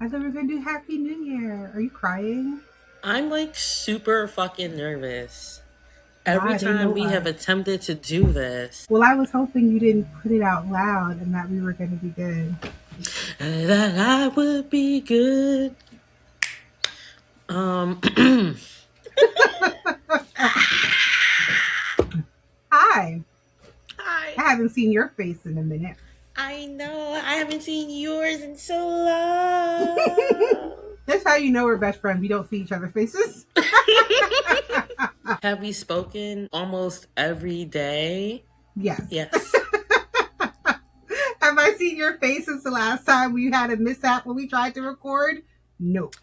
I thought we were gonna do Happy New Year. Are you crying? I'm like super fucking nervous. Every Why? They time know we have us. attempted to do this, Well, I was hoping you didn't put it out loud and that we were gonna be good. that I would be good. Um, Hi. I Hi. haven't seen your face in a minute. I know I haven't seen yours in so long. That's how you know we're best friends. We don't see each other's faces. Have we spoken almost every day? Yes. Yes. Have I seen your face since the last time we had a mishap when we tried to record? Nope.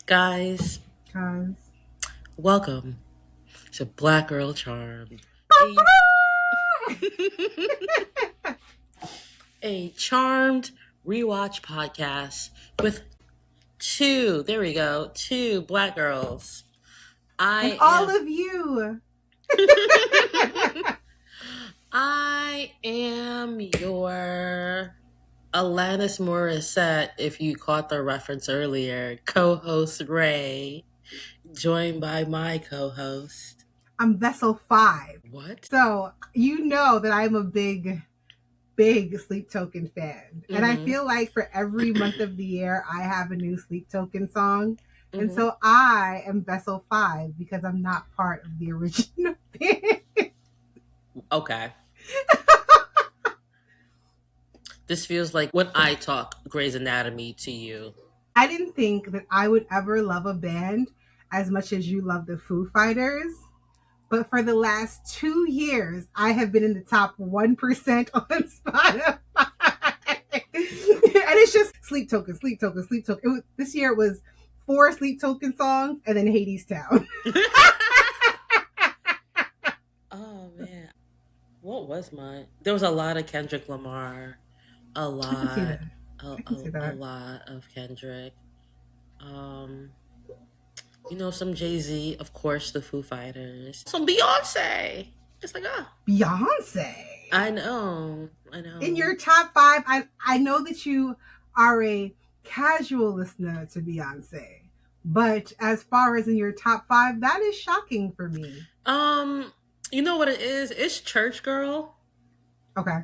Guys, Cause welcome to Black Girl Charm. A, a charmed rewatch podcast with two black girls. and I all am of you. I am your Alanis Morissette, if you caught the reference earlier, co-host Ray, joined by my co-host. I'm Vessel 5. What? So you know that I'm a big Sleep Token fan. And I Mm-hmm. feel like for every month of the year, I have a new Sleep Token song. And Mm-hmm. so I am Vessel 5 because I'm not part of the original band. Okay. This feels like when I talk Grey's Anatomy to you. I didn't think that I would ever love a band as much as you love the Foo Fighters. But for the last 2 years, I have been in the top 1% on Spotify. And it's just Sleep Token, Sleep Token, Sleep Token. This year it was 4 Sleep Token songs and then Hades Town. Oh man. What was mine? There was a lot of Kendrick Lamar. A I can see lot. that. A, I can a, see a that. lot of Kendrick. Um some Jay-Z, of course, the Foo Fighters. Some Beyonce. Just like Beyonce. I know. I In know. your top 5, I know that you are a casual listener to Beyonce. But as far as in your top 5, that is shocking for me. You know what it is? It's Church Girl. Okay.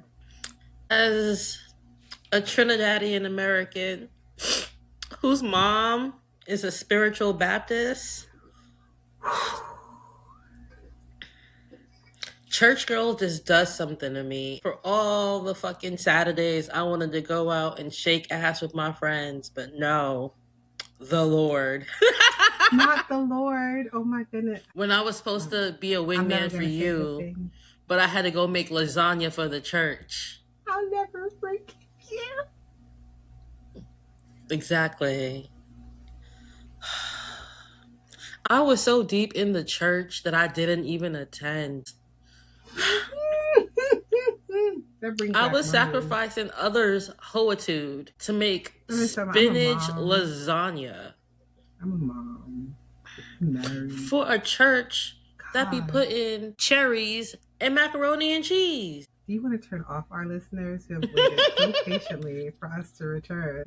As a Trinidadian American whose mom is a spiritual Baptist, Church Girl just does something to me. For all the fucking Saturdays I wanted to go out and shake ass with my friends, but no, the Lord. Not the Lord. Oh my goodness. When I was supposed to be a I'm never wingman for going to say good you, things. but I had to go make lasagna for the church. I'll never forgive you. Exactly. I was so deep in the church that I didn't even attend. That brings I back was memories. sacrificing others' hoitude to make I'm a spinach mom. lasagna I'm a mom. I'm married. for a church that be God. putting cherries and macaroni and cheese. Do you want to turn off our listeners who have waited so patiently for us to return?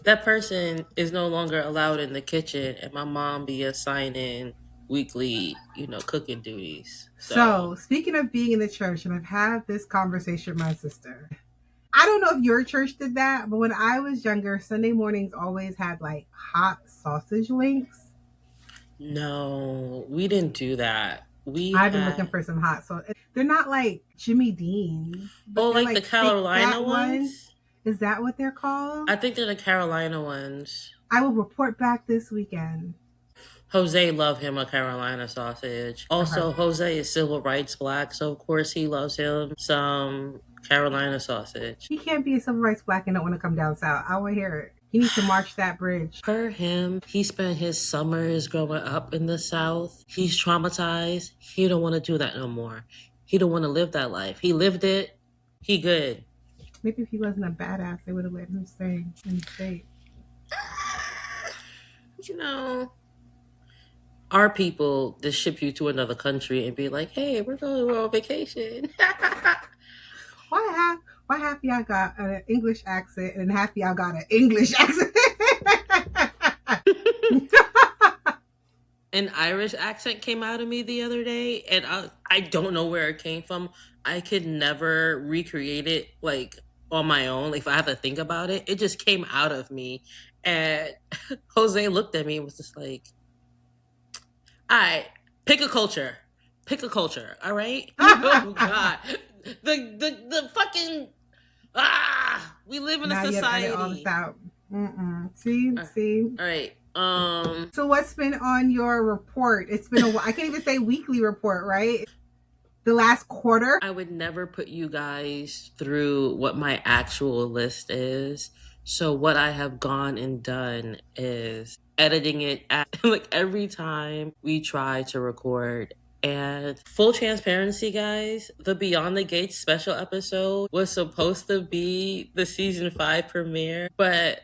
That person is no longer allowed in the kitchen, and my mom be assigning weekly, cooking duties. So, So, speaking of being in the church, and I've had this conversation with my sister. I don't know if your church did that, but when I was younger, Sunday mornings always had like hot sausage links. no, we didn't do that. We I've been looking had, for some hot sauce. They're not like Jimmy Dean's, but oh, they're like the like thick Carolina fat ones. ones? Is that what they're called? I think they're the Carolina ones. I will report back this weekend. Jose loved him a Carolina sausage. Okay. Also, Jose is civil rights black, so of course he loves him some Carolina sausage. He can't be a civil rights black and don't want to come down south. I want to hear it. He needs to march that bridge. Per him, he spent his summers growing up in the South. He's traumatized. He don't want to do that no more. He don't want to live that life. He lived it. He good. Maybe if he wasn't a badass, they would have let him stay in the state. You know, our people just ship you to another country and be like, hey, we're going on vacation. Why half y'all got an English accent and half y'all got an English accent? An Irish accent came out of me the other day, and I don't know where it came from. I could never recreate it like on my own. Like if I have to think about it, it just came out of me. And Jose looked at me and was just like, "All right, pick a culture, pick a culture. All right." Oh God, the fucking we live in a Now you gotta edit all this society. out. Mm-mm. See, All see. right. So what's been on your report? It's been a while. I can't even say weekly report, right? The last quarter. I would never put you guys through what my actual list is. So what I have gone and done is editing it at, like every time we try to record. And full transparency, guys, the Beyond the Gates special episode was supposed to be the season 5 premiere, but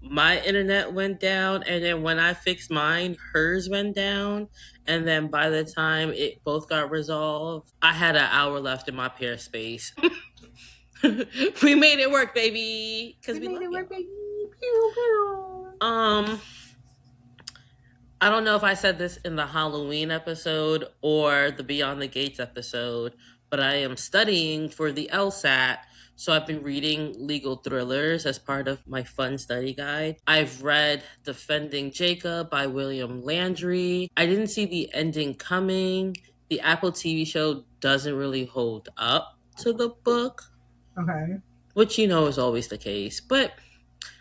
my internet went down, and then when I fixed mine, hers went down, and then by the time it both got resolved, I had an hour left in my pair space. We made it work, baby, because We we made love it work, y'all. baby. Pew, pew. I don't know if I said this in the Halloween episode or the Beyond the Gates episode, but I am studying for the LSAT. So I've been reading legal thrillers as part of my fun study guide. I've read Defending Jacob by William Landry. I didn't see the ending coming. The Apple TV show doesn't really hold up to the book, Okay. which you know is always the case. But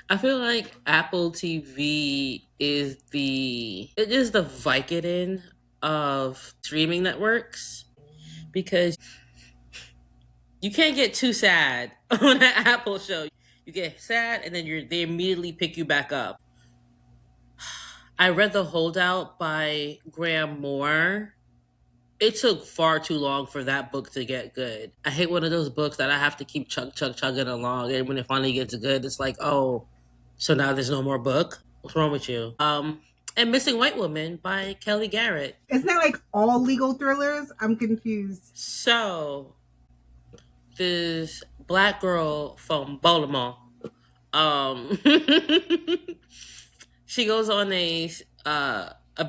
I feel like Apple TV is the Vicodin of streaming networks, because you can't get too sad on an Apple show. You get sad and then they immediately pick you back up. I read The Holdout by Graham Moore. It took far too long for that book to get good. I hate one of those books that I have to keep chugging along, and when it finally gets good, it's like, oh, so now there's no more book. What's wrong with you? And Missing White Woman by Kelly Garrett. Isn't that like all legal thrillers? I'm confused. So this black girl from Baltimore, um, she goes on a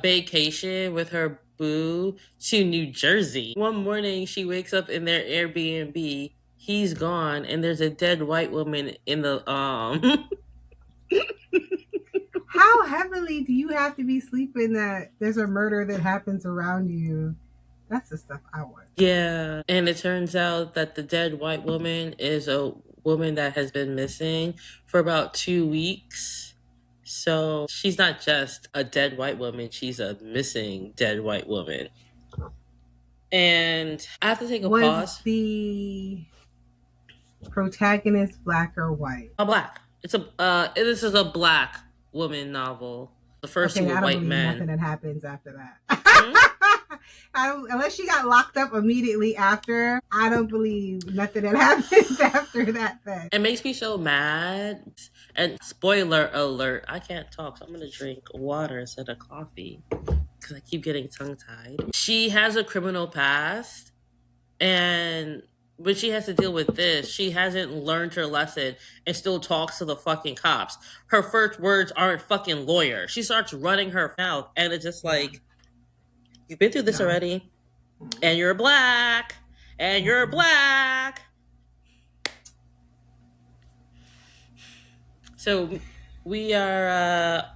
vacation with her boo to New Jersey. One morning, she wakes up in their Airbnb. He's gone, and there's a dead white woman in the How heavily do you have to be sleeping that there's a murder that happens around you? That's the stuff I want. Yeah, and it turns out that the dead white woman is a woman that has been missing for about 2 weeks. So she's not just a dead white woman, she's a missing dead white woman. And I have to take a Was pause. the protagonist black or white? A black. This is a black woman novel. The first two Okay, were I don't white believe nothing men. that happens after Hmm? that. Unless she got locked up immediately after, I don't believe nothing that happens after that. Then. It makes me so mad. And spoiler alert, I can't talk, so I'm gonna drink water instead of coffee because I keep getting tongue tied. She has a criminal past, and when she has to deal with this, she hasn't learned her lesson and still talks to the fucking cops. Her first words aren't fucking lawyer. She starts running her mouth, and it's just like, you've been through this No. already, and you're black, and you're black. So we are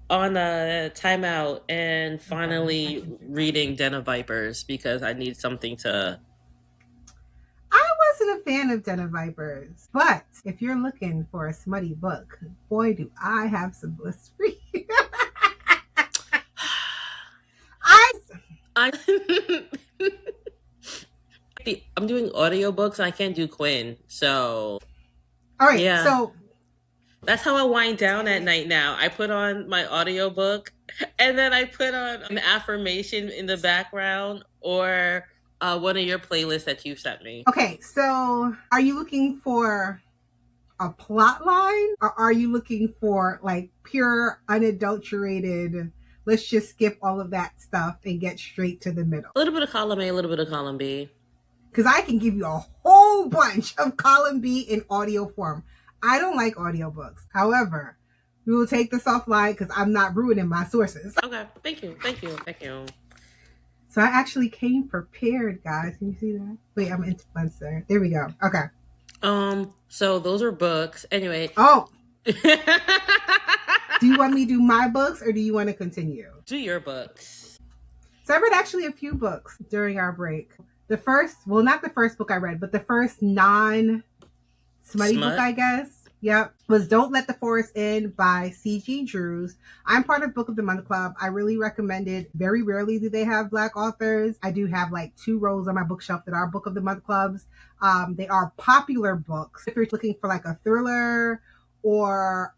on a timeout and finally reading Den of Vipers because I need something to. I wasn't a fan of Den of Vipers, but if you're looking for a smutty book, boy, do I have some bliss for you. I'm doing audiobooks and I can't do Quinn. So All right, yeah. so That's how I wind down at night now. I put on my audiobook and then I put on an affirmation in the background or one of your playlists that you sent me. okay, so are you looking for a plot line or are you looking for like pure unadulterated, let's just skip all of that stuff and get straight to the middle? A little bit of column A, a little bit of column B. Because I can give you a whole whole bunch of column B in audio form. I don't like audiobooks. However, we will take this offline because I'm not ruining my sources. Okay, thank you, thank you, thank you. So I actually came prepared, guys. Can you see that? Wait, I'm an influencer. There we go. Okay. So those are books. Anyway. Oh, do you want me to do my books or do you want to continue? Do your books. So I read actually a few books during our break. The first, well, not the first book I read, but the first non-smutty book, I guess. Yep. Was Don't Let the Forest In by C.G. Drews. I'm part of Book of the Month Club. I really recommend it. Very rarely do they have Black authors. I do have like 2 rows on my bookshelf that are Book of the Month Clubs. They are popular books. If you're looking for like a thriller or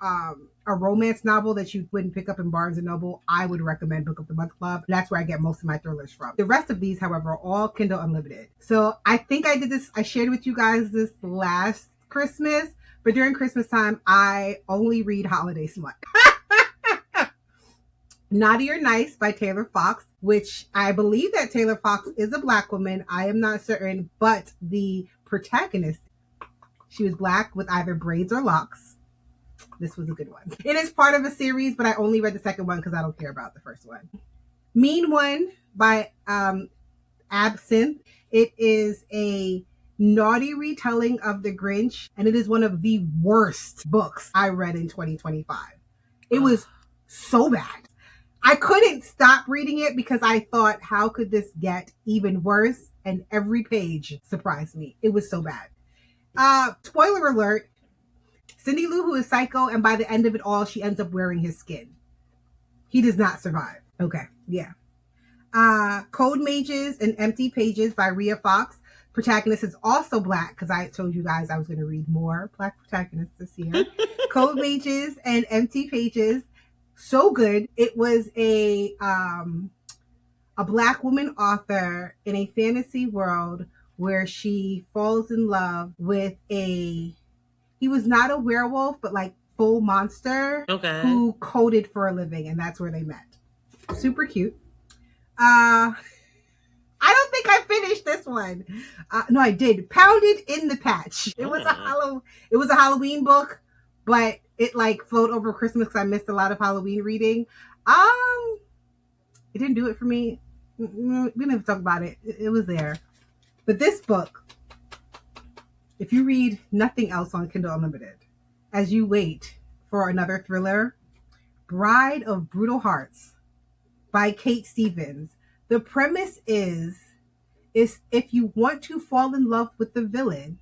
a romance novel that you wouldn't pick up in Barnes and Noble, I would recommend Book of the Month Club. That's where I get most of my thrillers from. The rest of these, however, are all Kindle Unlimited. So I think I did this, I shared with you guys this last Christmas, but during Christmas time, I only read holiday smut. Naughty or Nice by Taylor Fox, which I believe that Taylor Fox is a Black woman. I am not certain, but the protagonist, she was Black with either braids or locks. This was a good one. It is part of a series, but I only read the second one because I don't care about the first one. Mean One by Absinthe. It is a naughty retelling of The Grinch, and it is one of the worst books I read in 2025. It was so bad. I couldn't stop reading it because I thought, how could this get even worse? And every page surprised me. It was so bad. Spoiler alert, Cindy Lou Who is psycho, and by the end of it all, she ends up wearing his skin. He does not survive. Okay, yeah. Code Mages and Empty Pages by Rhea Fox. Protagonist is also Black, because I told you guys I was going to read more Black protagonists this year. Code Mages and Empty Pages. So good. It was a Black woman author in a fantasy world where she falls in love with he was not a werewolf, but like full monster, okay, who coded for a living, and that's where they met. Super cute. I don't think I finished this one. No, I did. Pounded in the Patch. It was a Halloween book, but it like flowed over Christmas because I missed a lot of Halloween reading. It didn't do it for me. We didn't even talk about it. It was there. But this book, if you read nothing else on Kindle Unlimited, as you wait for another thriller, Bride of Brutal Hearts by Kate Stevens. The premise is if you want to fall in love with the villain,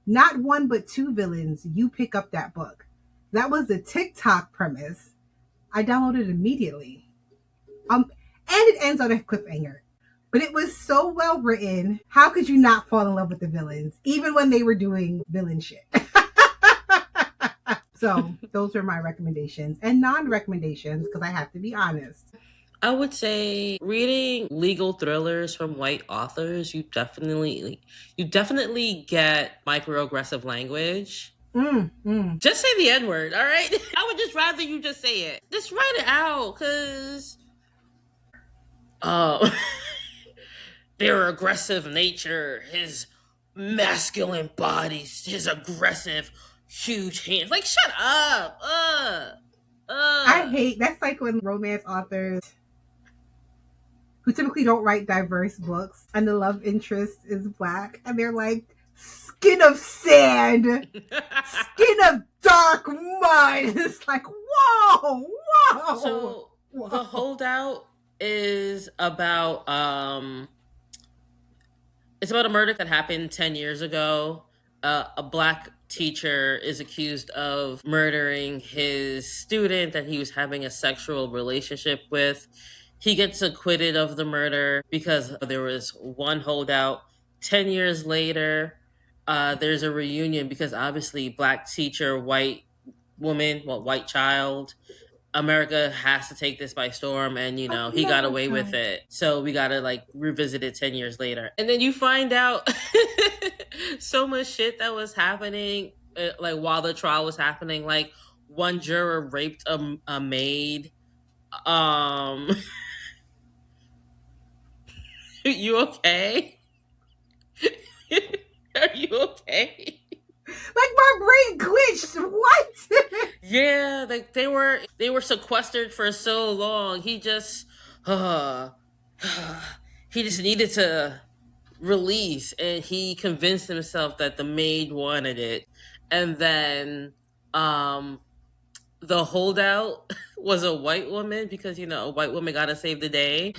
not one but 2 villains, you pick up that book. That was the TikTok premise. I downloaded it immediately. And it ends on a cliffhanger. But it was so well written. How could you not fall in love with the villains, even when they were doing villain shit? So those are my recommendations and non-recommendations, because I have to be honest. I would say reading legal thrillers from white authors, you definitely get microaggressive language. Just say the N-word, all right? I would just rather you just say it. Just write it out, because their aggressive nature, his masculine body, his aggressive, huge hands. Like, shut up. I hate, that's like when romance authors who typically don't write diverse books and the love interest is Black and they're like, skin of sand, skin of dark mud. It's like, whoa. So whoa. The Holdout is about it's about a murder that happened 10 years ago. A Black teacher is accused of murdering his student that he was having a sexual relationship with. He gets acquitted of the murder because there was one holdout. 10 years later, there's a reunion because obviously Black teacher, white woman, white child. America has to take this by storm, and he got away with it. So we gotta like revisit it 10 years later. And then you find out so much shit that was happening like while the trial was happening. Like one juror raped a maid. You okay? Are you okay? Like my brain glitched. What? Yeah, like they were sequestered for so long. Uh, he just needed to release, and he convinced himself that the maid wanted it, and then um the holdout was a white woman because a white woman got to save the day.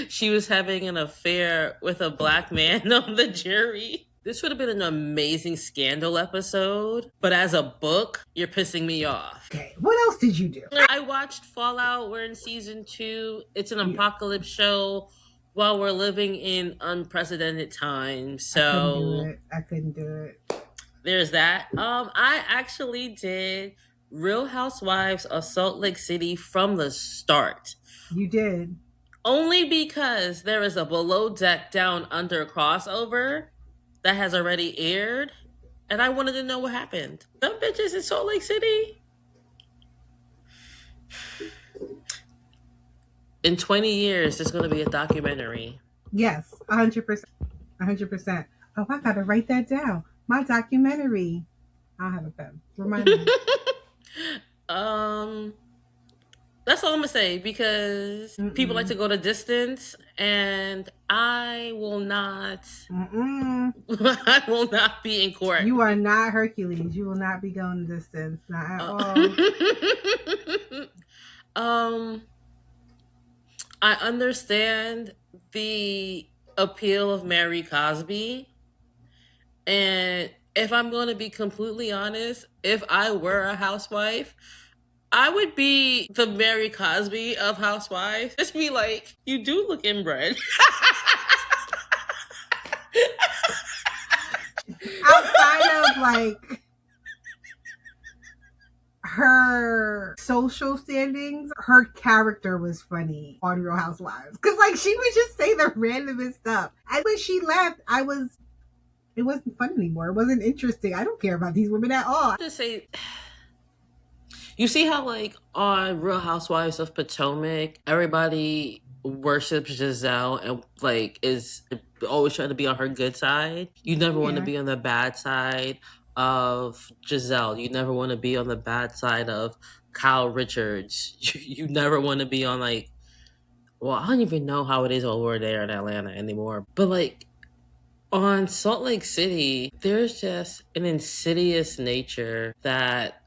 She was having an affair with a black man on the jury. This would have been an amazing scandal episode, but as a book, you're pissing me off. Okay, what else did you do? I watched Fallout. We're in season 2. It's an Yeah, apocalypse show while we're living in unprecedented times. I couldn't do So it. I couldn't do it. there's that. I actually did Real Housewives of Salt Lake City from the start. You did. Only because there is a below deck down under crossover that has already aired, and I wanted to know what happened. Them bitches in Salt Lake City. In 20 years, there's going to be a documentary. Yes, 100%. 100%. Oh, I gotta write that down. My documentary. I don't have a pen. Remind me. um, that's all I'm gonna say because people like Mm-mm. to go to distance, and I will not. Mm-mm. I will not be in court. You are not Hercules. You will not be going the distance. Not at Uh, all. um, I understand the appeal of Mary Cosby, and if I'm going to be completely honest, if I were a housewife, I would be the Mary Cosby of housewives. Just be like, you do look inbred. Outside of like her social standings, her character was funny on Real Housewives. Cause like she would just say the randomest stuff. And when she left, it wasn't fun anymore. It wasn't interesting. I don't care about these women at all. Just say, you see how like on Real Housewives of Potomac, everybody worships Giselle and like is always trying to be on her good side. You never want to Yeah. be on the bad side of Giselle. You never want to be on the bad side of Kyle Richards. You never want to be on like, well, I don't even know how it is over there in Atlanta anymore. But like on Salt Lake City, there's just an insidious nature that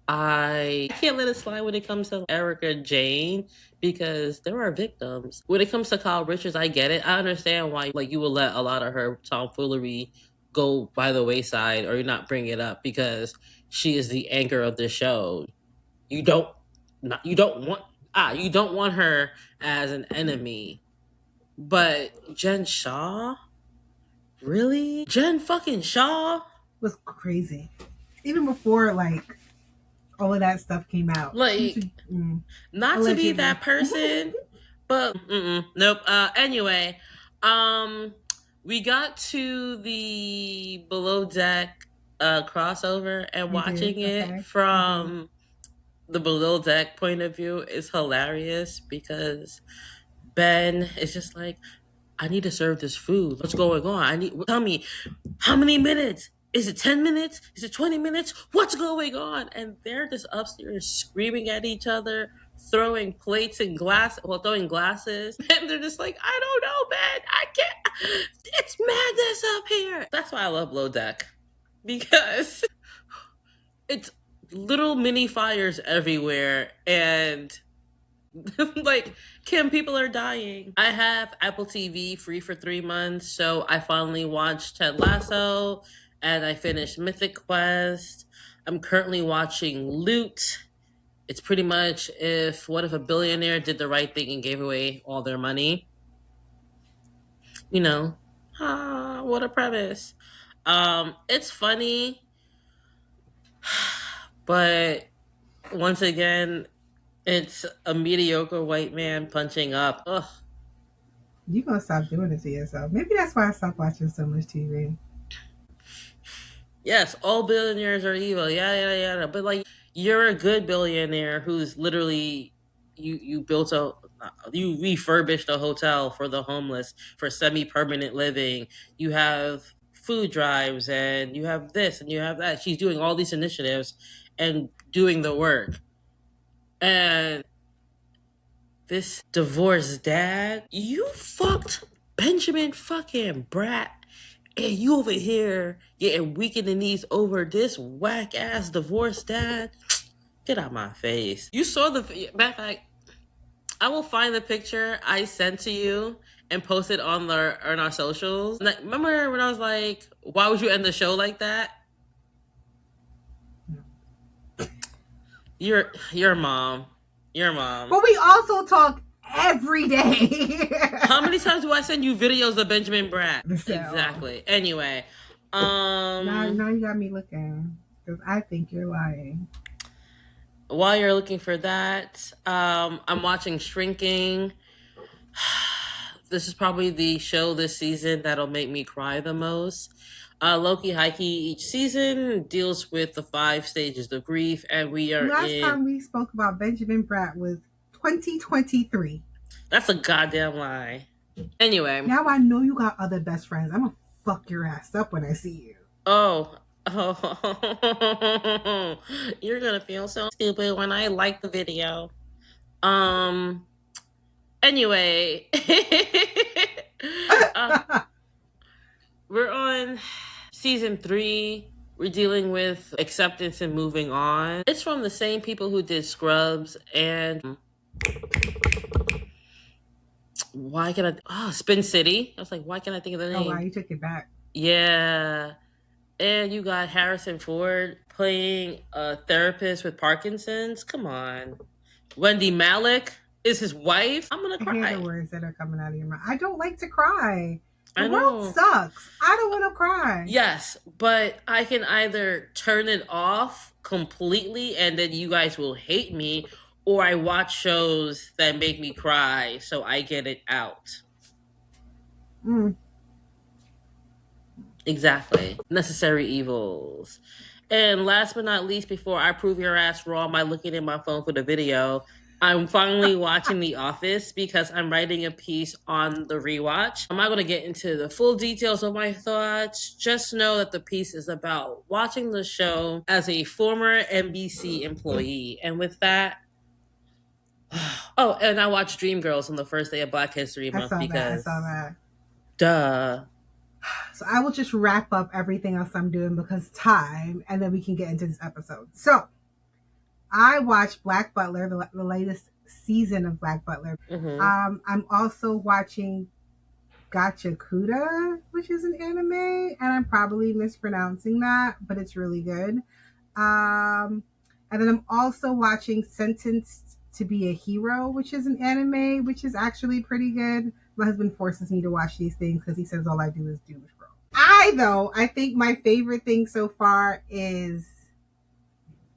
I can't let it slide when it comes to Erica Jane because there are victims. When it comes to Kyle Richards, I get it. I understand why like you would let a lot of her tomfoolery go by the wayside or not bring it up because she is the anchor of the show. You don't not you don't want her as an enemy. But Jen Shaw? Really? Jen fucking Shaw? Was crazy. Even before like all of that stuff came out. She Like should not to be allegedly. that person, but nope. Anyway, um, we got to the below deck crossover, and We did. watching it Okay. Okay. from the below deck point of view is hilarious because Ben is just like, I need to serve this food. What's going on? Tell me how many minutes? Is it 10 minutes? Is it 20 minutes? What's going on? And they're just upstairs screaming at each other, throwing plates and throwing glasses. And they're just like, I don't know, man. I can't. It's madness up here. That's why I love Below Deck because it's little mini fires everywhere. And like, Kim, people are dying. I have Apple TV free for 3 months, so I finally watched Ted Lasso and I finished Mythic Quest. I'm currently watching Loot. It's pretty much what if a billionaire did the right thing and gave away all their money? You know, what a premise. It's funny, but once again, it's a mediocre white man punching up. Ugh. You gonna stop doing it to yourself. Maybe that's why I stopped watching so much TV. Yes, all billionaires are evil. Yeah, yeah, yeah. But like, you're a good billionaire who's literally you built you refurbished a hotel for the homeless for semi permanent living. You have food drives, and you have this and you have that. She's doing all these initiatives and doing the work. And this divorced dad, you fucked Benjamin fucking Brat, and you over here getting weak in the knees over this whack ass divorced dad. Get out my face. You saw the matter of fact. I will find the picture I sent to you and post it on our socials. And remember when I was like, "Why would you end the show like that?" Your mom, your mom. But we also talk every day. How many times do I send you videos of Benjamin Bratt? So, Exactly. Anyway, now you got me looking because I think you're lying. while you're looking for that, I'm watching Shrinking. This is probably the show this season that'll make me cry the most. Loki Heike each season deals with the 5 stages of grief, and we are Last in. time we spoke about Benjamin Bratt was 2023. That's a goddamn lie. Anyway. Now I know you got other best friends. I'm gonna fuck your ass up when I see you. Oh. You're gonna feel so stupid when I like the video. Anyway. uh, we're on season 3. We're dealing with acceptance and moving on. It's from the same people who did Scrubs and why can Spin City. I was like, why can't I think of the name? Oh wow, you took it back. Yeah. And you got Harrison Ford playing a therapist with Parkinson's. Come on. Wendy Malick is his wife. I'm gonna cry. I hear the words that are coming out of your mouth. I don't like to cry. The I world know. sucks. I don't want to cry. Yes, but I can either turn it off completely and then you guys will hate me, or I watch shows that make me cry so I get it out. Mm. Exactly. Necessary evils. And last but not least, before I prove your ass wrong by looking at my phone for the video, I'm finally watching The Office because I'm writing a piece on the rewatch. I'm not going to get into the full details of my thoughts. Just know that the piece is about watching the show as a former NBC employee. And with that, oh, and I watched Dreamgirls on the first day of Black History Month because. I saw that. Duh. So I will just wrap up everything else I'm doing because time, and then we can get into this episode. So I watched Black Butler, the latest season of Black Butler. Mm-hmm. I'm also watching Gotcha Kuda, which is an anime, and I'm probably mispronouncing that, but it's really good. And then I'm also watching Sentenced to be a Hero, which is an anime, which is actually pretty good. My husband forces me to watch these things because he says all I do is doom scroll. I think my favorite thing so far is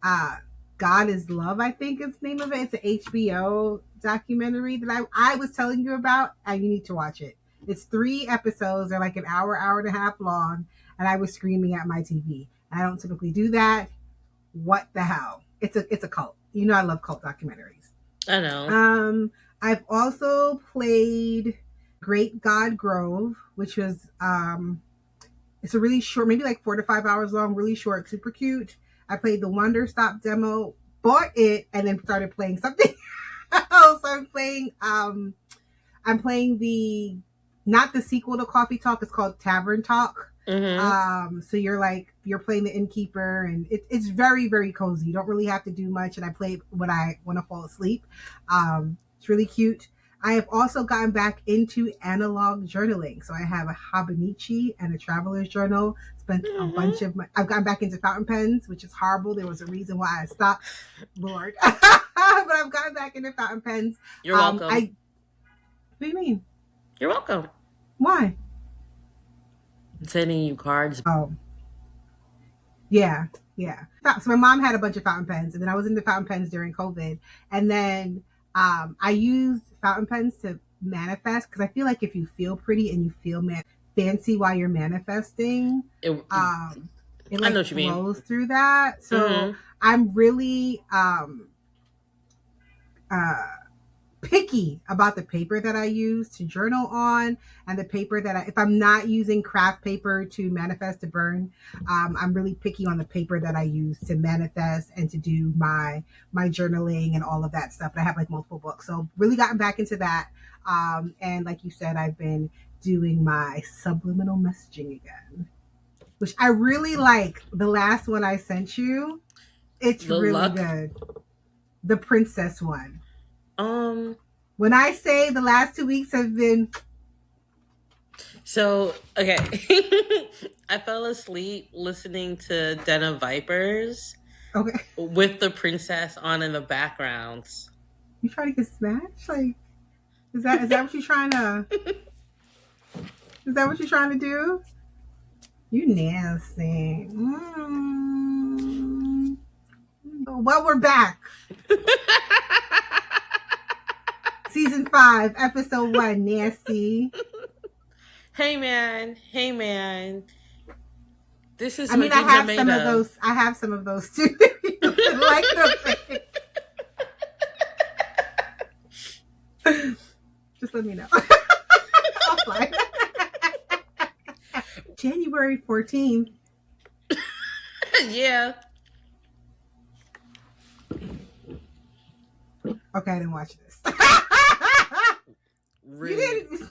God is Love, I think is the name of it. It's an HBO documentary that I was telling you about, and you need to watch it. It's 3 episodes. They're like an hour and a half long, and I was screaming at my TV. I don't typically do that. What the hell? It's a cult. You know I love cult documentaries. I know. I've also played Great God Grove, which was it's a really short, maybe like 4 to 5 hours long, really short, super cute. I played the Wonder Stop demo, bought it, and then started playing something else. I'm playing the not the sequel to Coffee Talk. It's called Tavern Talk. Mm-hmm. So you're playing the innkeeper, and it's very, very cozy. You don't really have to do much, and I play when I want to fall asleep. It's really cute. I have also gotten back into analog journaling. So I have a Habanichi and a traveler's journal. Spent a bunch of I've gotten back into fountain pens, which is horrible. There was a reason why I stopped, Lord. But I've gotten back into fountain pens. You're welcome. What do you mean? You're welcome. Why? I'm sending you cards. Oh. Yeah. So my mom had a bunch of fountain pens, and then I was into fountain pens during COVID. And then I used fountain pens to manifest because I feel like if you feel pretty and you feel fancy while you're manifesting, it like I know what you flows mean. through that. So I'm really picky about the paper that I use to journal on, and the paper that if I'm not using craft paper to manifest to burn, I'm really picky on the paper that I use to manifest and to do my journaling and all of that stuff. And I have like multiple books, so really gotten back into that. And like you said, I've been doing my subliminal messaging again, which I really like. The last one I sent you, it's The really luck. good. The princess one. Um. When I say the last 2 weeks have been So okay, I fell asleep listening to Den of Vipers okay, with the princess on in the background. you trying to get smashed? Like, is that what you're trying to? Is that what you're trying to do? You nasty. Well, we're back. Season 5, episode 1. Nasty. Hey man, hey man. This is I mean, what I dreams are have made some of of. those. I have some of those too. Like the. Just let me know. Offline. January 14th. Yeah. Okay, I didn't watch this. You Rude. didn't.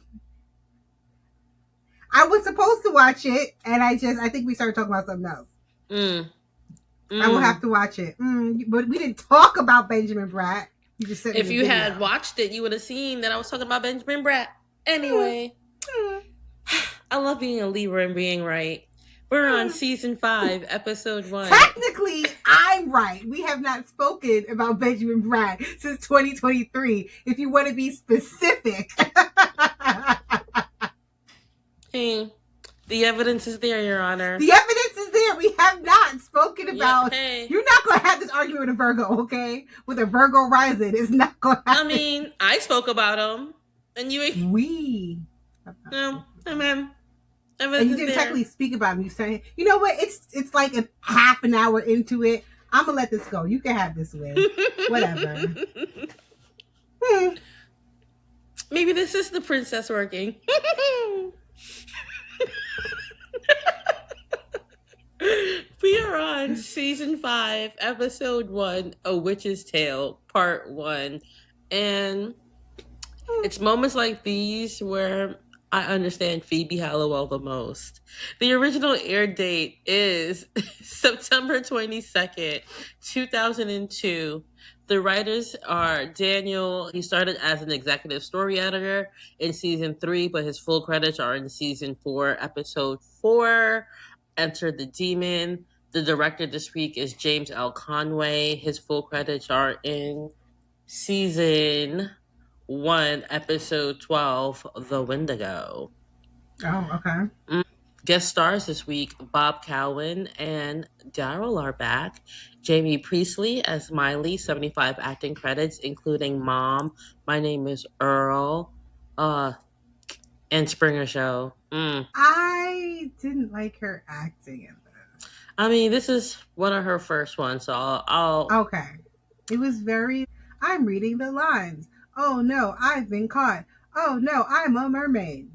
I was supposed to watch it, and I think we started talking about something else. Mm. I will have Mm. to watch it. But we didn't talk about Benjamin Bratt. You just sent me If the you had video. watched it, you would have seen that I was talking about Benjamin Bratt. Anyway, I love being a Libra and being right. We're on season 5, episode 1. Technically, I'm right. We have not spoken about Benjamin Bratt since 2023. If you want to be specific. Hey, the evidence is there, Your Honor. The evidence is there. We have not spoken Yep. about. Hey. You're not going to have this argument with a Virgo, okay? With a Virgo rising, it's not going to I happen. mean, I spoke about him, and you. We. No, I mean, And evidence you is didn't there. technically speak about him. You saying, you know what? It's like a half an hour into it. I'm gonna let this go. You can have this way. Whatever. Hmm. Maybe this is the princess working. We are on season 5, episode 1, A Witch's Tale, part 1. And it's moments like these where I understand Phoebe Halliwell the most. The original air date is September 22nd, 2002. The writers are Daniel. He started as an executive story editor in season 3, but his full credits are in season 4, episode 4. Enter the Demon. The director this week is James L. Conway. His full credits are in season 1, episode 12, The Wendigo. Oh, okay. Guest stars this week, Bob Cowan and Daryl are back. Jamie Priestley as Miley, 75 acting credits, including Mom, My Name is Earl, uh, and Springer Show. I didn't like her acting in this. I mean, this is one of her first ones, so I'll Okay. It was very. I'm reading the lines. Oh no, I've been caught. Oh no, I'm a mermaid.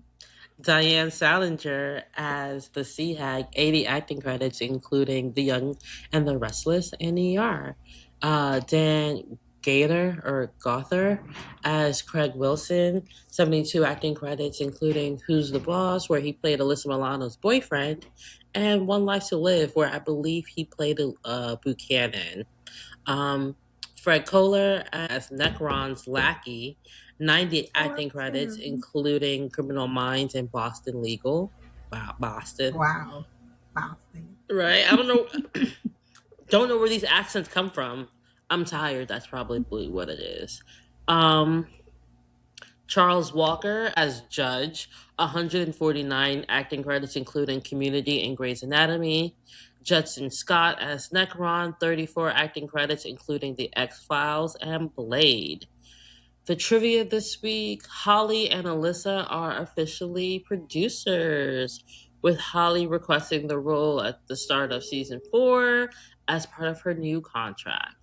Diane Salinger as the Sea Hag, 80 acting credits, including The Young and the Restless and ER. Dan Gator or Gother as Craig Wilson, 72 acting credits, including Who's the Boss, where he played Alyssa Milano's boyfriend, and One Life to Live, where I believe he played Buchanan. Um, Fred Kohler as Necron's lackey, 90 Oh, acting that's credits, him. including Criminal Minds and Boston Legal. Wow, Boston. Wow. Boston. Right? I don't know. Don't know where these accents come from. I'm tired. That's probably what it is. Um, Charles Walker as Judge, 149 acting credits, including Community and Grey's Anatomy. Judson Scott as Necron, 34 acting credits, including The X Files and Blade. The trivia this week, Holly and Alyssa are officially producers, with Holly requesting the role at the start of season 4 as part of her new contract.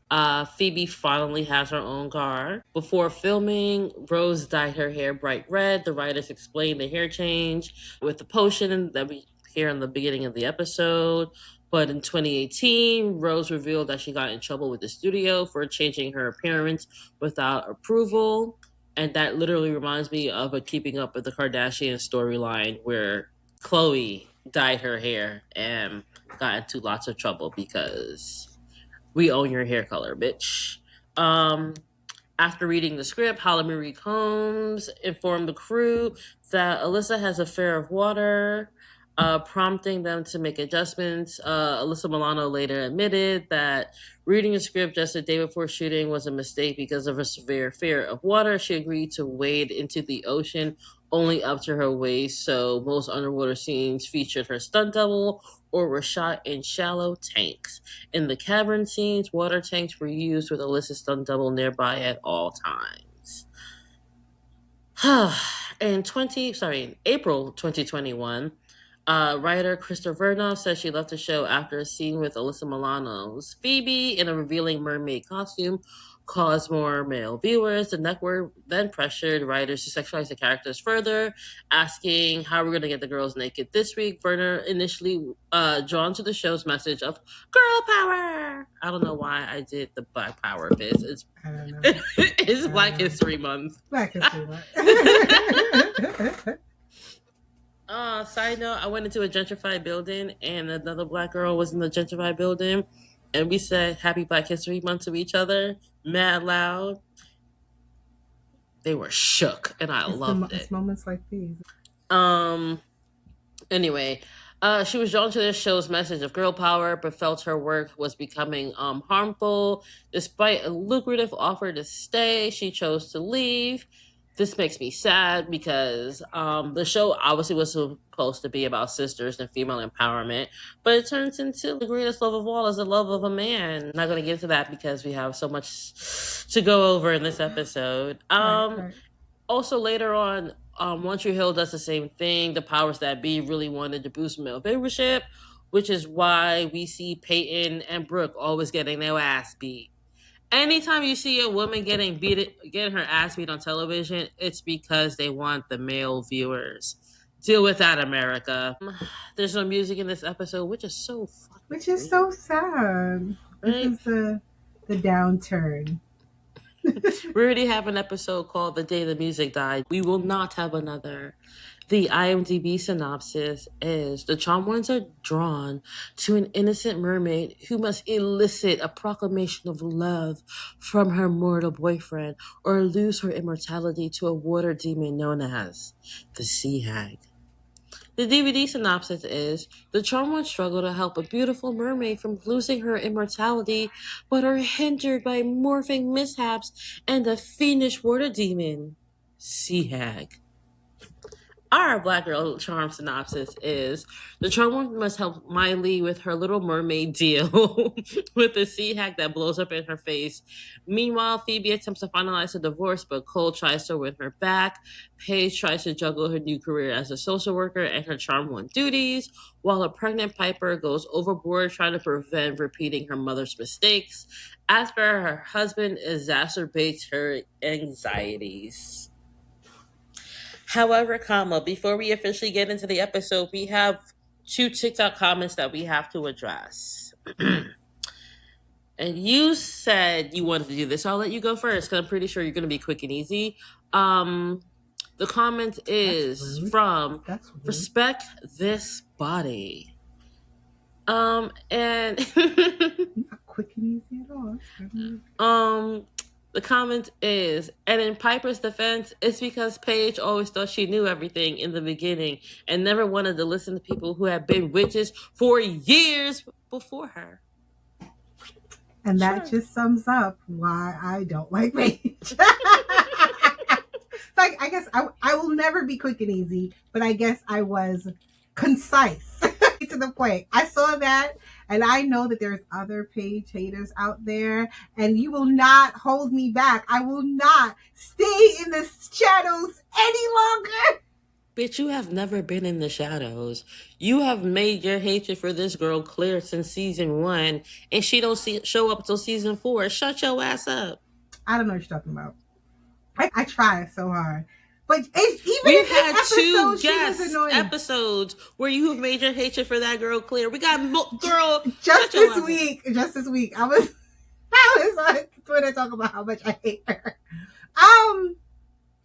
Phoebe finally has her own car. Before filming, Rose dyed her hair bright red. The writers explained the hair change with the potion that we hear in the beginning of the episode. But in 2018, Rose revealed that she got in trouble with the studio for changing her appearance without approval. And that literally reminds me of a Keeping Up with the Kardashians storyline where Chloe dyed her hair and got into lots of trouble because we own your hair color, bitch. Um, After reading the script, Holly Marie Combs informed the crew that Alyssa has a fear of water, prompting them to make adjustments. Alyssa Milano later admitted that reading the script just a day before shooting was a mistake because of a severe fear of water. She agreed to wade into the ocean only up to her waist, so most underwater scenes featured her stunt double or were shot in shallow tanks. In the cavern scenes, water tanks were used with Alyssa's stunt double nearby at all times. In April 2021, writer Krista Vernoff said she left the show after a scene with Alyssa Milano's Phoebe in a revealing mermaid costume caused more male viewers. The network then pressured writers to sexualize the characters further, asking how we're going to get the girls naked this week. Verner initially drawn to the show's message of girl power. I don't know why I did the Black Power bit. I don't know. It's Black History Month. Black History Month. Side note, I went into a gentrified building and another black girl was in the gentrified building and we said Happy Black History Month to each other, mad loud. They were shook and I loved it. It's moments like these. Um Anyway, she was drawn to this show's message of girl power, but felt her work was becoming harmful. Despite a lucrative offer to stay, she chose to leave. This makes me sad because the show obviously was supposed to be about sisters and female empowerment, but it turns into the greatest love of all is the love of a man. I'm not going to get into that because we have so much to go over in this episode. Right. Also, later on, One Tree Hill does the same thing. The powers that be really wanted to boost male viewership, which is why we see Peyton and Brooke always getting their ass beat. Anytime you see a woman getting her ass beat on television, it's because they want the male viewers. Deal with that, America. There's no music in this episode, which is so fucking Which is so sad. Right? This is the downturn. We already have an episode called The Day the Music Died. We will not have another. The IMDb synopsis is the charmed ones are drawn to an innocent mermaid who must elicit a proclamation of love from her mortal boyfriend or lose her immortality to a water demon known as the Sea Hag. The DVD synopsis is the charmed ones struggle to help a beautiful mermaid from losing her immortality, but are hindered by morphing mishaps and a fiendish water demon, Sea Hag. Our Black Girl Charm synopsis is the charm one must help Miley with her Little Mermaid deal with the sea hack that blows up in her face. Meanwhile, Phoebe attempts to finalize her divorce, but Cole tries to win her back. Paige tries to juggle her new career as a social worker and her charm one duties, while a pregnant Piper goes overboard trying to prevent repeating her mother's mistakes after her husband exacerbates her anxieties. However, before we officially get into the episode, we have two TikTok comments that we have to address. And you said you wanted to do this, so I'll let you go first because I'm pretty sure you're going to be quick and easy. The comment is from Respect This Body. And Not quick and easy at all. The comment is, and in Piper's defense, it's because Paige always thought she knew everything in the beginning and never wanted to listen to people who had been witches for years before her. And that just sums up why I don't like Paige. Like, I guess I will never be quick and easy, but I guess I was concise to the point. I saw that, and I know that there's other Paige haters out there, and you will not hold me back. I will not stay in the shadows any longer. Bitch, you have never been in the shadows. You have made your hatred for this girl clear since season one, and she don't show up till season four. Shut your ass up. I don't know what you're talking about. I try so hard. But even in We've this had two episode, she was guest annoying. episodes where you have made your hatred for that girl clear. We got girl. Just Shut your this ass up. week, I was on Twitter talking about how much I hate her.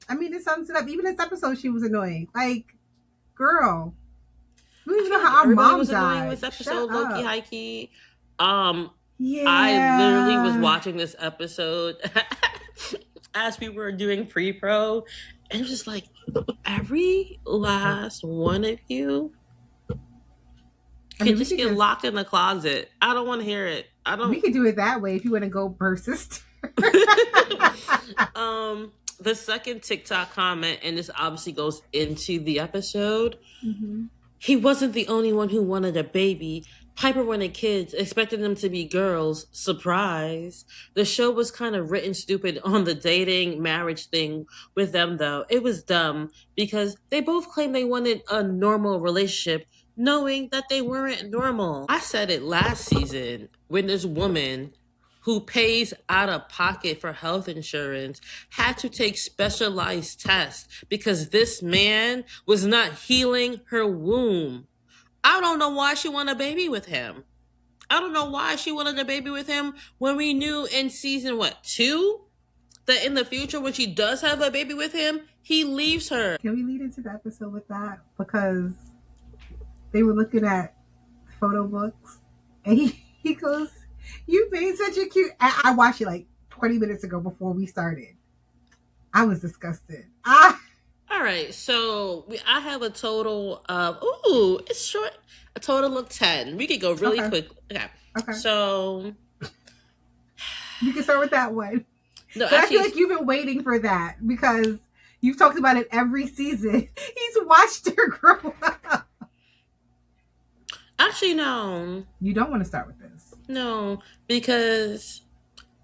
I mean, it sums it up. Even this episode, she was annoying. Like, girl, we don't even know how our Everybody mom was annoying died. this Shut episode, Loki up. high key. Um, I literally was Yeah. watching this episode as we were doing pre-pro, and it was just like every last one of you I could mean, we just could get just locked in the closet. I don't want to hear it. I we don't. could do it that way if you want to go persist. The second TikTok comment, and this obviously goes into the episode. Mm-hmm. He wasn't the only one who wanted a baby. Piper wanted kids, expecting them to be girls. Surprise. The show was kind of written stupid on the dating marriage thing with them, though. It was dumb because they both claimed they wanted a normal relationship, knowing that they weren't normal. I said it last season when this woman who pays out of pocket for health insurance had to take specialized tests because this man was not healing her womb. I don't know why she wanted a baby with him. I don't know why she wanted a baby with him when we knew in season what, 2, that in the future when she does have a baby with him, he leaves her. Can we lead into the episode with that? Because they were looking at photo books, and he goes, "You made such a cute." I watched it like 20 minutes ago before we started. I was disgusted. All right, so I have a total of it's short. A total of 10. We could go really Okay. quick. Okay. Okay. So You can start with that one. no, But I feel actually, like you've been waiting for that because you've talked about it every season. He's watched her grow up. no, You don't want to start with this. no, because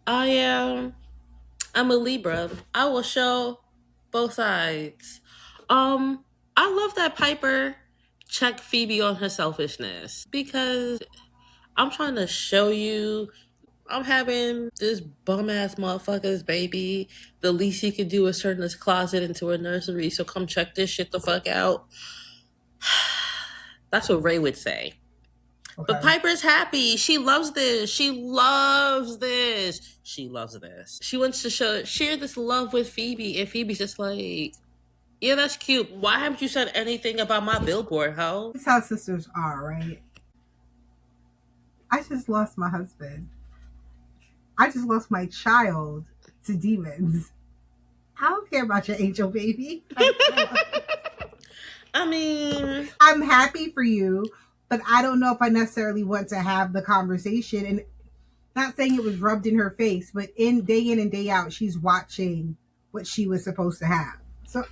I am. I'm a Libra. I will show both sides. I love that Piper checked Phoebe on her selfishness because I'm trying to show you I'm having this bum ass motherfucker's baby. The least he could do is turn this closet into a nursery. So come check this shit the fuck out. That's what Ray would say. Okay. But Piper's happy. She loves this. She loves this. She loves this. She wants to share this love with Phoebe, and Phoebe's just like, yeah, that's cute. Why haven't you said anything about my billboard, ho? That's how sisters are, right? I just lost my husband. I just lost my child to demons. I don't care about your angel baby. I mean, I'm happy for you, but I don't know if I necessarily want to have the conversation. And not saying it was rubbed in her face, but in and day out, she's watching what she was supposed to have. So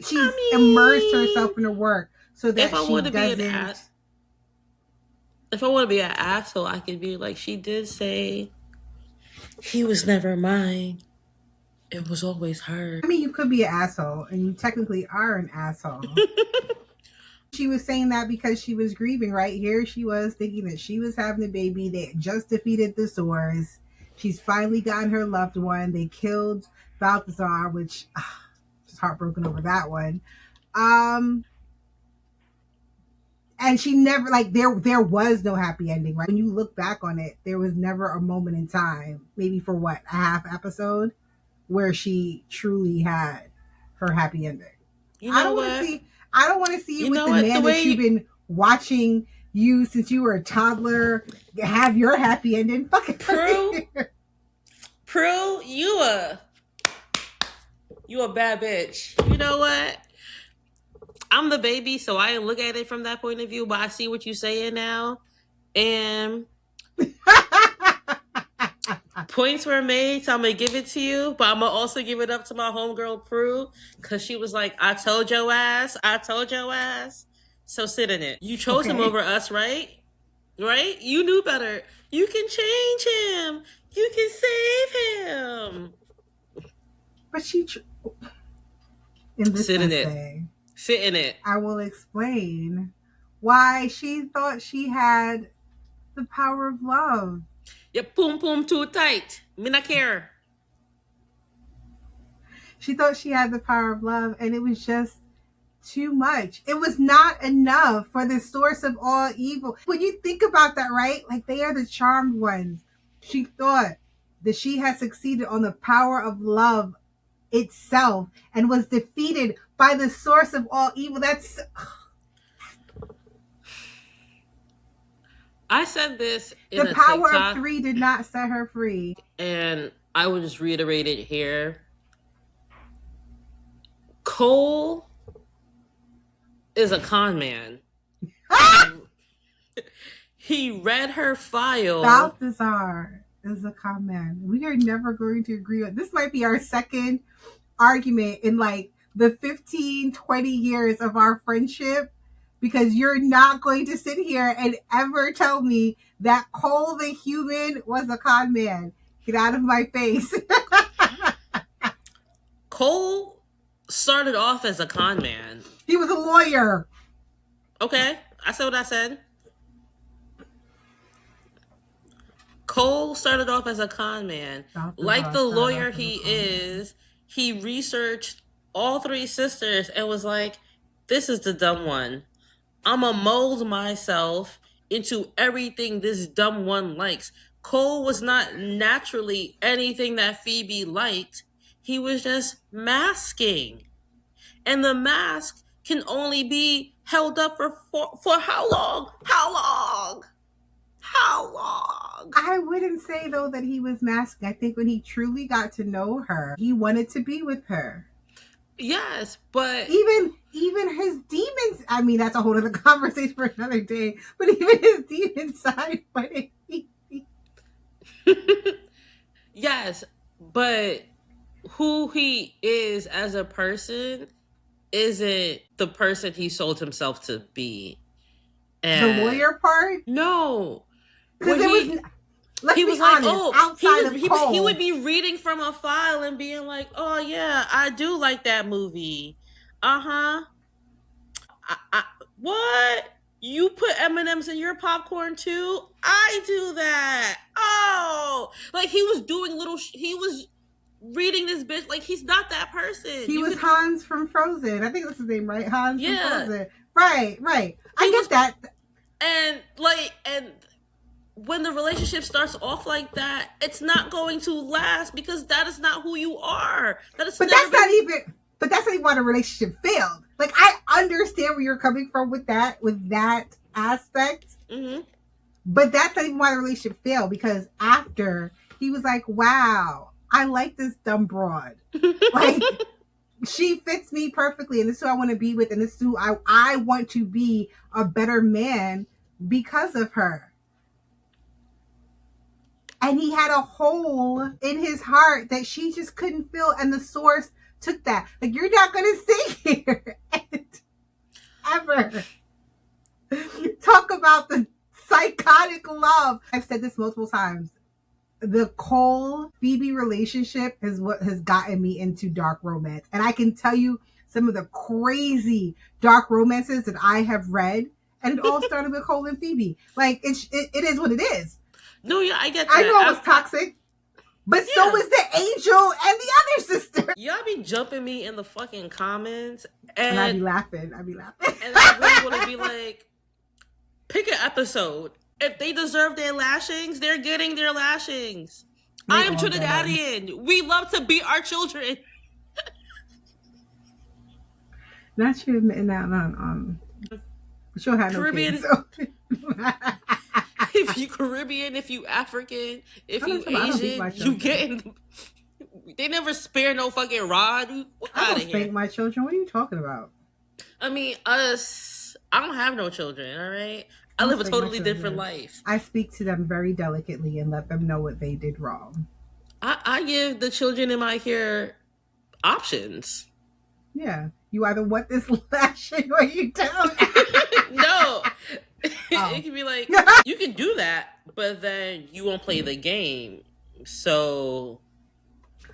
she's immersed herself in her work so that if I she want to be doesn't. if I want to be an asshole, I could be like, she did say he was never mine. It was always her. I mean, you could be an asshole, and you technically are an asshole. She was saying that because she was grieving, right? Here she was thinking that she was having a baby. They had just defeated the Swords. She's finally gotten her loved one. They killed Balthazar, which just heartbroken over that one. And she never, like, there was no happy ending, right? When you look back on it, there was never a moment in time, maybe for what, a half episode, where she truly had her happy ending. You know I don't want to see you with the man that you've been watching you since you were a toddler have your happy ending. Fucking Prue, you a bad bitch. You know what? I'm the baby, so I didn't look at it from that point of view, but I see what you're saying now. And points were made, so I'm going to give it to you, but I'm going to also give it up to my homegirl, Prue, because she was like, I told your ass. So sit in it. You chose him over us, right? Right? You knew better. You can change him. You can save him. But she... in this sit in essay, it. Sit in it. I will explain why she thought she had the power of love. Your boom boom too tight. Me not care. She thought she had the power of love, and it was just too much. It was not enough for the source of all evil. When you think about that, right? Like, they are the charmed ones. She thought that she had succeeded on the power of love itself and was defeated by the source of all evil. That's I said this in the a power of TikTok, three did not set her free. and I will just reiterate it here. Cole is a con man. He read her file. Balthazar is a comment. We are never going to agree on this. Might be our second argument in like the 15, 20 years of our friendship, because you're not going to sit here and ever tell me that Cole the human was a con man. Get out of my face. Cole started off as a con man. He was a lawyer. Okay, I said what I said. Cole started off as a con man. Like the lawyer he is, he researched all three sisters and was like, this is the dumb one. I'm going to mold myself into everything this dumb one likes. Cole was not naturally anything that Phoebe liked. He was just masking. And the mask can only be held up for how long? How long? How long? I wouldn't say, though, that he was masking. I think when he truly got to know her, he wanted to be with her. Yes, but even his demons, I mean, that's a whole other conversation for another day, but even his demon side wanted yes, but who he is as a person isn't the person he sold himself to be. And the lawyer part? No. Because it was... Let's he was be honest, like, oh, outside of Cole, he would be reading from a file and being like, oh, yeah, I do like that movie. Uh-huh. What? You put M&Ms in your popcorn too? I do that. Oh. Like, he was doing he was reading this bitch. Like, he's not that person. He was Hans from Frozen. I think that's his name, right? Hans from Frozen. Right. I get that. And, when the relationship starts off like that, it's not going to last because that is not who you are. That's not even why the relationship failed. Like, I understand where you're coming from with that aspect. Mm-hmm. But that's not even why the relationship failed, because after he was like, wow, I like this dumb broad. Like, she fits me perfectly, and this is who I want to be with, and this is who I want to be a better man because of her. And he had a hole in his heart that she just couldn't fill, and the source took that. Like, you're not going to sit here and ever talk about the psychotic love. I've said this multiple times. The Cole-Phoebe relationship is what has gotten me into dark romance. And I can tell you some of the crazy dark romances that I have read, and it all started with Cole and Phoebe. Like, it is what it is. No, yeah, I get that. I know it was toxic, but so was the angel and the other sister. Y'all be jumping me in the fucking comments, and I be laughing. And I really want to be like, pick an episode. If they deserve their lashings, they're getting their lashings. I am Trinidadian. We love to beat our children. Not you admitting that on but you'll have Caribbean. No kids, so. If you Caribbean, if you African, if you Asian, you getting. They never spare no fucking rod. I don't spank my children. What are you talking about? I mean, us. I don't have no children. All right, I live a totally different life. I speak to them very delicately and let them know what they did wrong. I give the children in my care options. Yeah, you either want this lashing or you don't. No. It can be like, you can do that, but then you won't play the game. So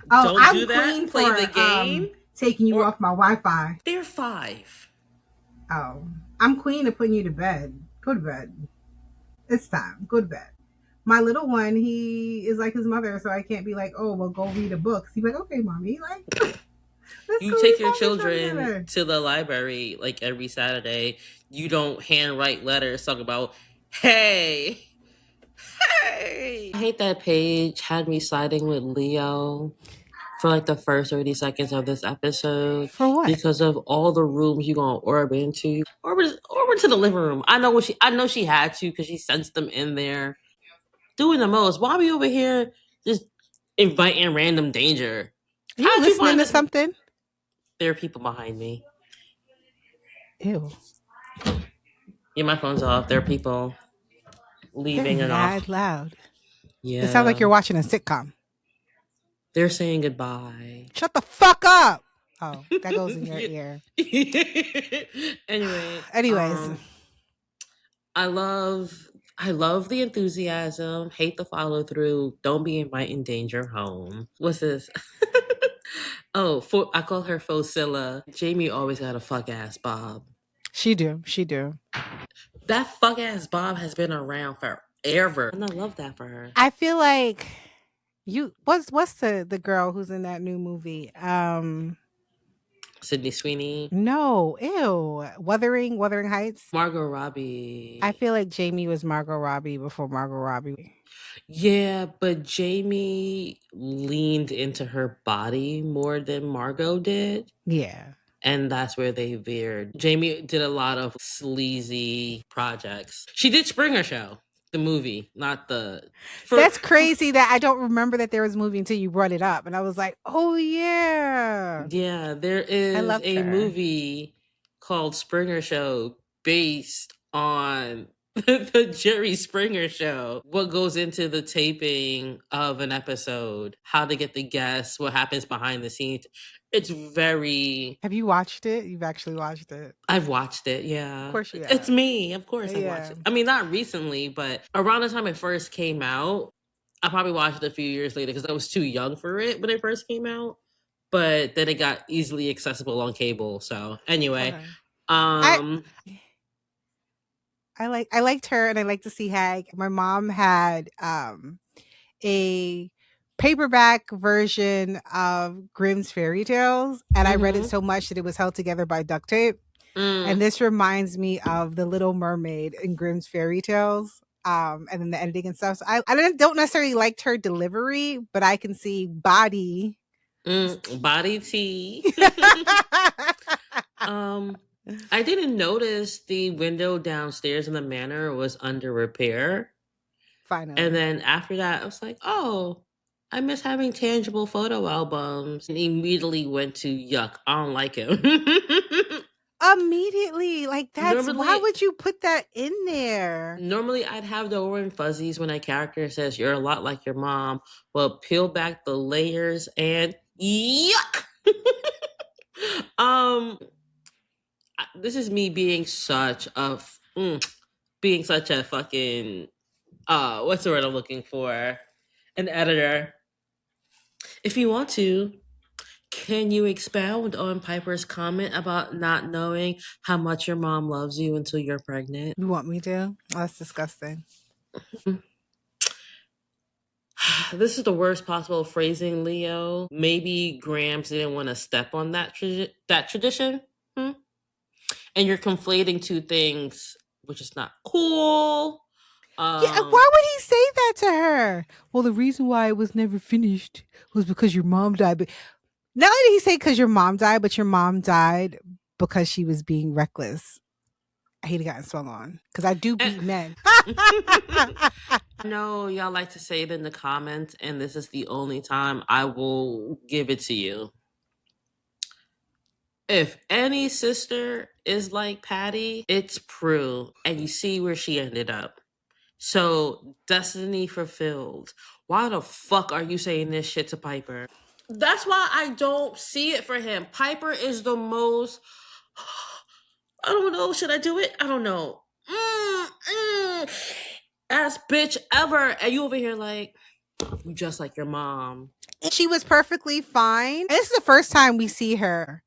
don't do that. Play the game. Taking you off my Wi-Fi. They're 5. Oh, I'm queen of putting you to bed. Go to bed. It's time. Go to bed. My little one, he is like his mother, so I can't be like, oh, well, go read a book. He's like, okay, mommy, like, let's You go read take your Paw Patrol children together. to the library like every Saturday. You don't handwrite letters talking about, hey, hey. I hate that Paige had me siding with Leo for like the first 30 seconds of this episode For what? because of all the rooms you gonna orb into. Orb into the living room. I know she had to because she sensed them in there doing the most. Why we over here just inviting random danger? Are you How'd you listening find to this? something? There are people behind me. Ew. Yeah, my phone's off. There are people They're leaving and off. mad loud. It sounds like Yeah, you're watching a sitcom. they're saying goodbye. Shut the fuck up. Oh, that goes in your ear. Anyway, Anyways, I love I love the enthusiasm, hate the follow through, don't be inviting danger home. What's this? I call her Fosilla. Jamie always got a fuck ass Bob. she do. She do. That fuck ass Bob has been around forever. And I love that for her. I feel like you what's the girl who's in that new movie? Sydney Sweeney. No, ew. Wuthering Heights. Margot I Robbie. feel like Jamie was Margot Robbie before Margot Robbie. Yeah, but Jamie leaned into her body more than Margot did. Yeah. And that's where they veered. Jamie did a lot of sleazy projects. She did Springer Show, the movie, not the That's crazy that I don't remember that there was a movie until you brought it up. And I was like, oh yeah. yeah, there I is loved a her. movie called Springer Show based on the Jerry Springer Show. What goes into the taping of an episode, how to get the guests, what happens behind the scenes. It's very Have you watched it? You've actually watched it. I've watched it, Of yeah. course you It's have. me. Of course I've watched Yeah. it. I mean, not recently, but around the time it first came out, I probably watched it a few years later because I was too young for it when it first came out. But then it got easily accessible on cable. So anyway, Okay. I um, I liked her and I like to see Hag. My mom had a paperback version of Grimm's fairy tales and I read it mm-hmm, so much that it was held together by duct tape. And mm, this reminds me of the Little Mermaid in Grimm's fairy tales. And then the editing and stuff. So I don't necessarily liked her delivery, but I can see body. body tea. um, I didn't notice the window downstairs in the manor was under repair. And Finally. then after that, I was like, oh, I miss having tangible photo albums. And immediately went to yuck. I don't like him. Immediately. Like that's why normally, would you put that in there? normally I'd have the warm fuzzies when a character says you're a lot like your mom. Well, peel back the layers and yuck. um, this is me being being such a fucking what's the word I'm looking for? An editor. If you want to, can you expound on Piper's comment about not knowing how much your mom loves you until you're pregnant? You want me to? Oh, that's disgusting. This is the worst possible phrasing, Leo. Maybe Gramps didn't want to step on that tradition. Hmm? And you're conflating two things, which is not cool. Yeah, why would he say that to her? Well, the reason why it was never finished was because your mom died. But not only did he say because your mom died, but your mom died because she was being reckless. I hate it gotten swung on because I do And, beat men. no, y'all like to say it in the comments, and this is the only time I will give it to you. If any sister is like Patty, it's Prue, and you see where she ended up. So, destiny fulfilled. Why the fuck are you saying this shit to Piper? That's why I don't see it for him. Piper is the most. I don't know. Should I do it? I don't know. Ass bitch ever. And you over here like, you just like your mom. She was perfectly fine. And this is the first time we see her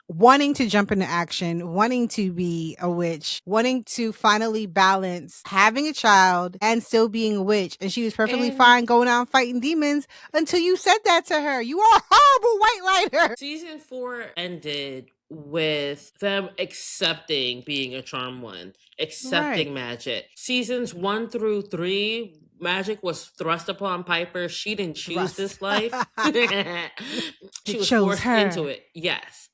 wanting to jump into action, wanting to be a witch, wanting to finally balance having a child and still being a witch. And she was perfectly And fine going out fighting demons until you said that to her. You are a horrible white lighter. season 4 ended with them accepting being a charm one, Right. accepting magic. Seasons 1 through 3, magic was thrust upon Piper. She didn't choose Thrust. this life. She It was chose forced into her. it. Yes.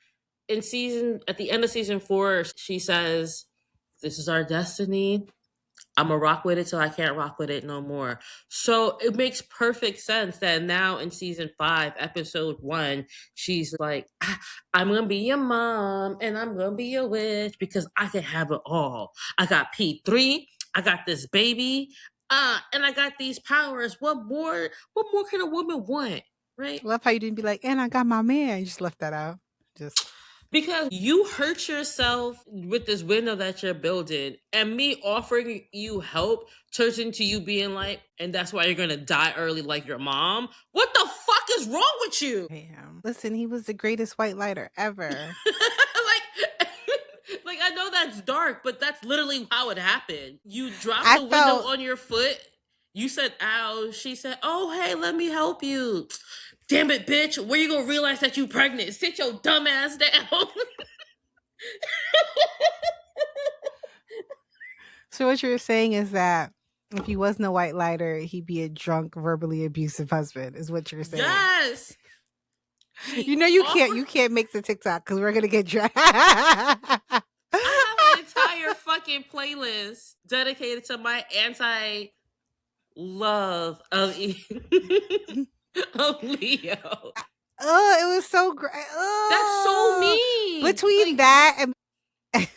At the end of season 4, she says, "This is our destiny. I'm gonna rock with it till I can't rock with it no more." So it makes perfect sense that now in season 5, episode 1, she's like, I'm gonna be your mom and I'm gonna be your witch because I can have it all. I got P3, I got this baby, and I got these powers. What more can a woman want? Right? Love how you didn't be like, and I got my man. You just left that out. Just Because you hurt yourself with this window that you're building, and me offering you help turns into you being like, and that's why you're gonna die early like your mom. What the fuck is wrong with you? damn. Listen, he was the greatest white lighter ever. like, like I know that's dark, but that's literally how it happened. You dropped I the window felt on your foot. You said, "Ow." She said, "Oh, hey, let me help you." Damn it, bitch! Where you gonna realize that you pregnant? Sit your dumb ass down. so. What you're saying is that if he wasn't a white lighter, he'd be a drunk, verbally abusive husband. Is what you're saying. Yes. You He know offered. you can't make the TikTok because we're gonna get dragged. I have an entire fucking playlist dedicated to my anti love of of Leo. Oh, it was so great. That's so Oh, mean. between Like that and him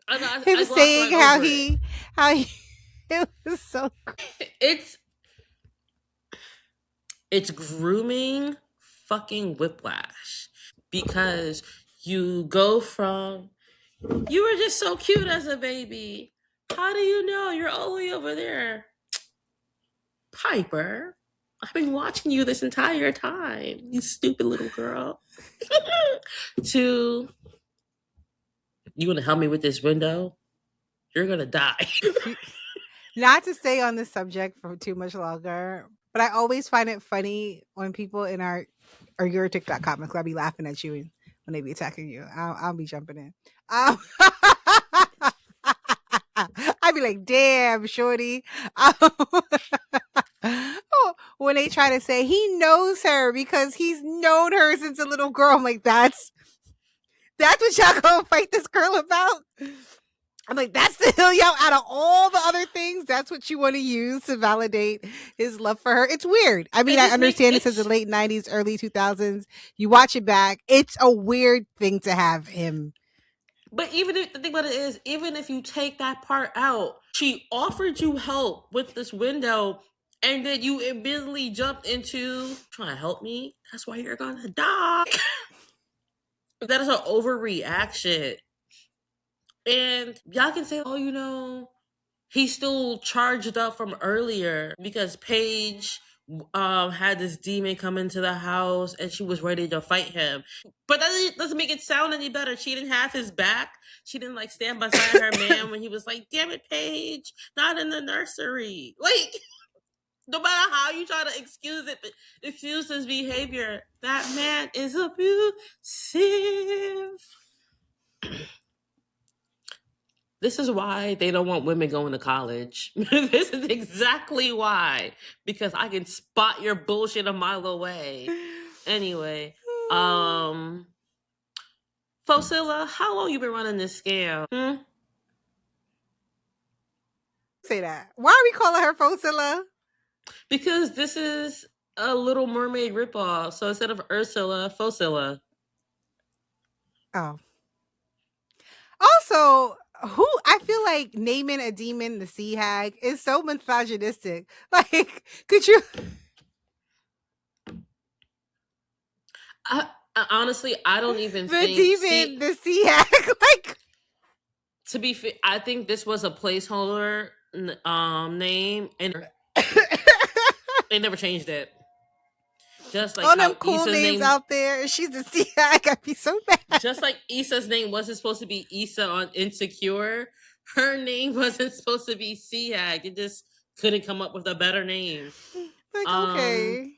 I glossed saying right over it. how he it was so It's it's grooming fucking whiplash because you go from you were just so cute as a baby. How do you know you're all the way over there? Piper, I've been watching you this entire time, you stupid little girl. To, you gonna help me with this window? You're gonna die. not to stay on this subject for too much longer, but I always find it funny when people in our or your TikTok comments, I'll be laughing at you when they be attacking you. I'll be jumping in. Um, I'd be like, damn, shorty. Oh, when they try to say he knows her because he's known her since a little girl, I'm like, that's what y'all gonna fight this girl about? I'm like, that's the hill y'all out of all the other things, that's what you want to use to validate his love for her. It's weird. I mean, It I just makes understand this is the it's late 90s, early 2000s. You watch it back, it's a weird thing to have him. but even if the thing about it is, even if you take that part out, she offered you help with this window, and then you immediately jumped into trying to help me. That's why you're gonna die. That is an overreaction. And y'all can say, oh, he's still charged up from earlier because Paige had this demon come into the house and she was ready to fight him. But that doesn't make it sound any better. She didn't have his back. She didn't like stand beside her man when he was like, damn it, Paige, not in the nursery. Like, no matter how you try to excuse his behavior, that man is abusive. This is why they don't want women going to college. This is exactly why. Because I can spot your bullshit a mile away. Anyway, Fosilla, how long you been running this scam? Say that. Why are we calling her Fosilla? Because this is a Little Mermaid ripoff. So instead of Ursula, Fosilla. Oh. Also, who I feel like naming a demon the sea hag is so misogynistic. Like, could you Honestly, I don't even the think. demon the sea hag? Like, To be fair, I think this was a placeholder name, and they never changed it. just like All them how cool Issa's names name, out there, and she's the CIA. I gotta be so bad. just like Issa's name wasn't supposed to be Issa on Insecure, her name wasn't supposed to be Seahag. It just couldn't come up with a better name. Like, Um, okay.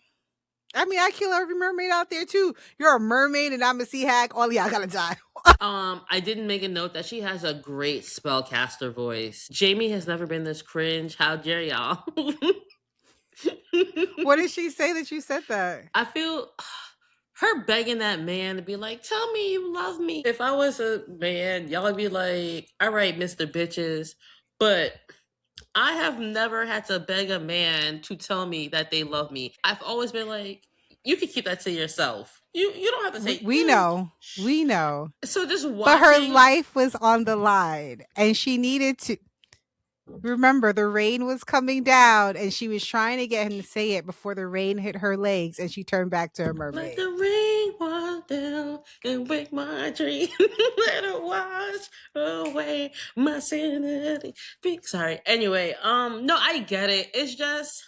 I mean, I kill every mermaid out there too. You're a mermaid and I'm a sea hag. All y'all gotta die. I didn't make a note that she has a great spellcaster voice. Jamie has never been this cringe. How dare y'all? What did she say that you said that? I feel her begging that man to be like, tell me you love me. If I was a man, y'all would be like, all right, Mr. Bitches. But I have never had to beg a man to tell me that they love me. I've always been like, you can keep that to yourself. You don't have to say, We know. We know. So just But her watching. life was on the line and she needed to remember the rain was coming down and she was trying to get him to say it before the rain hit her legs and she turned back to a Let mermaid. the rain wash down and wake my dream. Let it wash away my sanity. Sorry. Anyway, no, I get it. It's just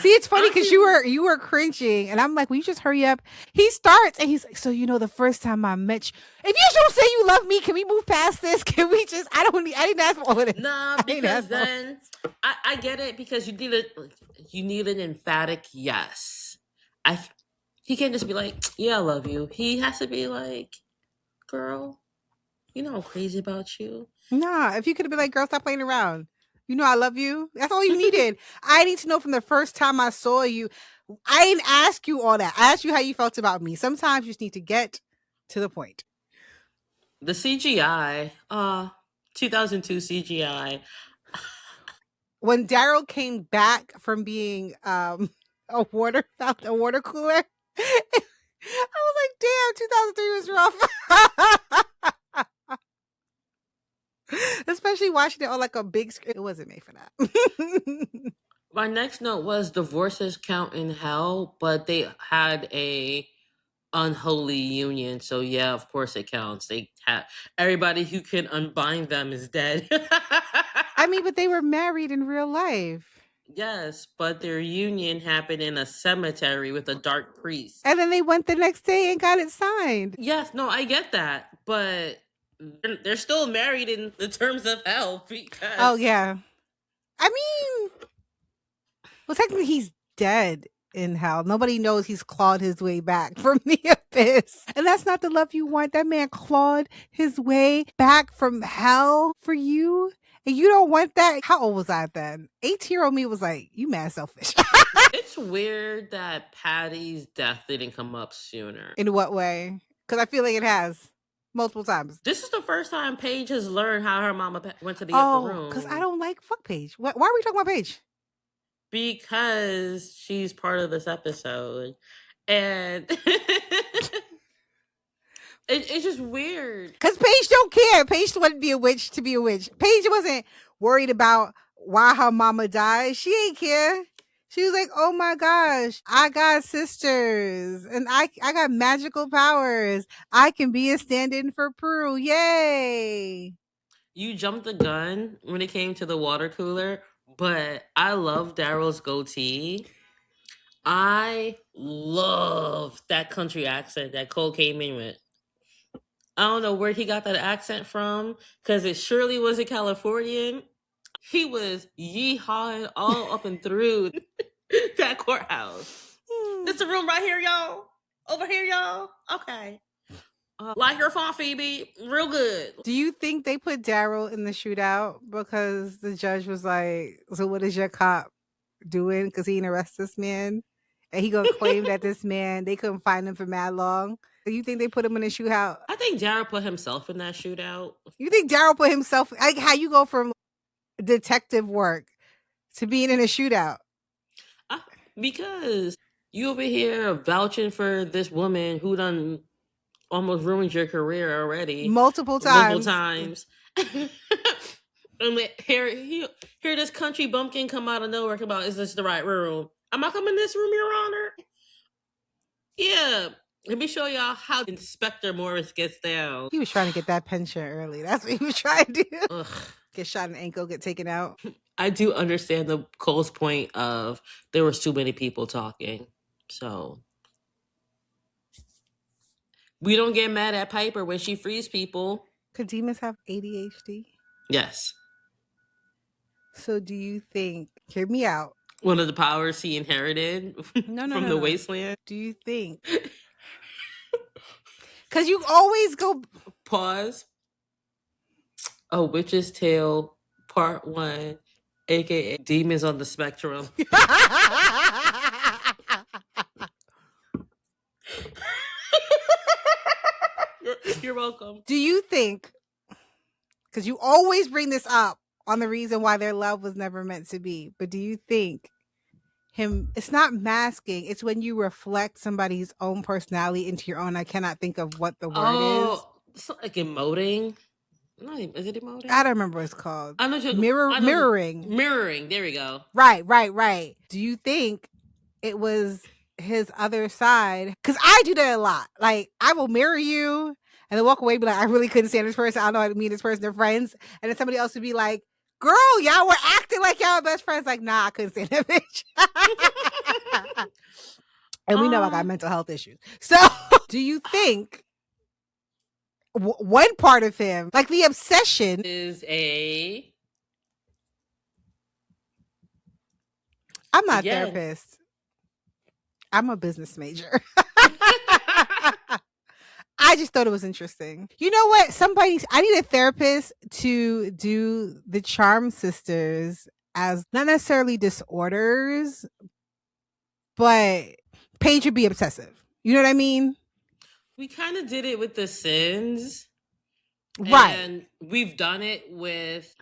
See, it's funny because honestly, you were cringing, and I'm like, "Will you just hurry up?" He starts, and he's like, "So the first time I met you, if you don't say you love me, can we move past this? Can we just? I don't need. I didn't ask for all of this. nah, I didn't because ask for." then I get it because you need an emphatic yes. I He can't just be like, yeah, I love you. He has to be like, girl, you know I'm crazy about you. Nah, if you could have been like, "Girl, stop playing around. You know I love you." That's all you needed. I need to know from the first time I saw you. I didn't ask you all that. I asked you how you felt about me. Sometimes you just need to get to the point. The CGI, 2002 CGI. When Daryl came back from being a water cooler, I was like, damn, 2003 was rough. Especially watching it on like a big screen. It wasn't made for that. My next note was divorces count in hell, but they had a unholy union, so yeah, of course it counts. They have everybody who can unbind them is dead. I mean, but they were married in real life. Yes, but their union happened in a cemetery with a dark priest. And then they went the next day and got it signed. Yes, no, I get that, but they're still married in the terms of hell Oh, because yeah. I mean, well, technically, he's dead in hell. Nobody knows he's clawed his way back from the abyss. And that's not the love you want. That man clawed his way back from hell for you. And you don't want that. How old was I then? 18-year-old me was like, you mad selfish. it's weird that Patty's death didn't come up sooner. In what way? Because I feel like it has multiple times. This is the first time Paige has learned how her mama went to the upper Oh, because I room don't like fuck Paige. Why are we talking about Paige? because she's part of this episode. And it's just weird. Because Paige don't care. Paige wanted to be a witch to be a witch. Paige wasn't worried about why her mama died. She ain't care. She was like, oh my gosh, I got sisters and I got magical powers. I can be a stand in for Prue. Yay. You jumped the gun when it came to the water cooler, but I love Daryl's goatee. I love that country accent that Cole came in with. I don't know where he got that accent from because it surely wasn't Californian. He was yeehawing all up and through that courthouse. This the room right here, y'all. Over here, y'all. Okay. Like your phone, Phoebe. Real good. Do you think they put Daryl in the shootout because the judge was like, so what is your cop doing? Because he didn't arrest this man. And he gonna claim that this man, they couldn't find him for mad long. Do you think they put him in a shootout? I think Daryl put himself in that shootout. You think Daryl put himself like how you go from detective work to being in a shootout? Because you over here vouching for this woman who done almost ruined your career already Multiple multiple times. times. And hear this country bumpkin come out of nowhere about, is this the right room? Am I coming in this room, Your Honor? Yeah. Let me show y'all how Inspector Morris gets down. He was trying to get that pension early. That's what he was trying to do. Ugh. Get shot in the ankle, get taken out. I do understand the Cole's point of there was too many people talking. So we don't get mad at Piper when she frees people. Could demons have ADHD? Yes. So do you think, hear me out. One of the powers he inherited No, no, from no, the no. wasteland. Do you think? Because you always go. Pause. A Witch's Tale Part 1, aka Demons on the Spectrum. You're welcome. Do you think, because you always bring this up on the reason why their love was never meant to be, but do you think it's not masking, it's when you reflect somebody's own personality into your own? I cannot think of what the word is. It's not like emoting. Is it emoting? I don't remember what it's called. I know mirroring. Mirroring. There we go. Right. Do you think it was his other side? Because I do that a lot. Like, I will mirror you and then walk away and be like, I really couldn't stand this person. I don't know how to meet this person. They're friends. And then somebody else would be like, girl, y'all were acting like y'all were best friends. Like, nah, I couldn't stand that bitch. And we know I got mental health issues. So do you think one part of him, like the obsession, is I'm not a therapist. I'm a business major. I just thought it was interesting. You know what? I need a therapist to do the Charm Sisters as not necessarily disorders, but Paige would be obsessive. You know what I mean? We kind of did it with the Sins. Right. And we've done it with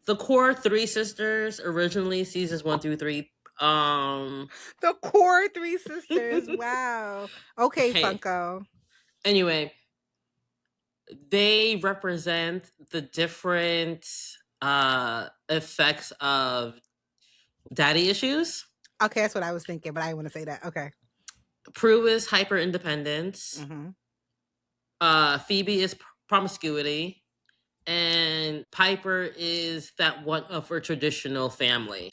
the core 3 sisters, originally seasons 1 through 3. The core 3 sisters. Wow. Okay, hey. Funko. Anyway, they represent the different effects of daddy issues. Okay, that's what I was thinking, but I didn't want to say that. Okay. Prue is hyper independence. Mm-hmm. Phoebe is promiscuity. And Piper is that one of her traditional family,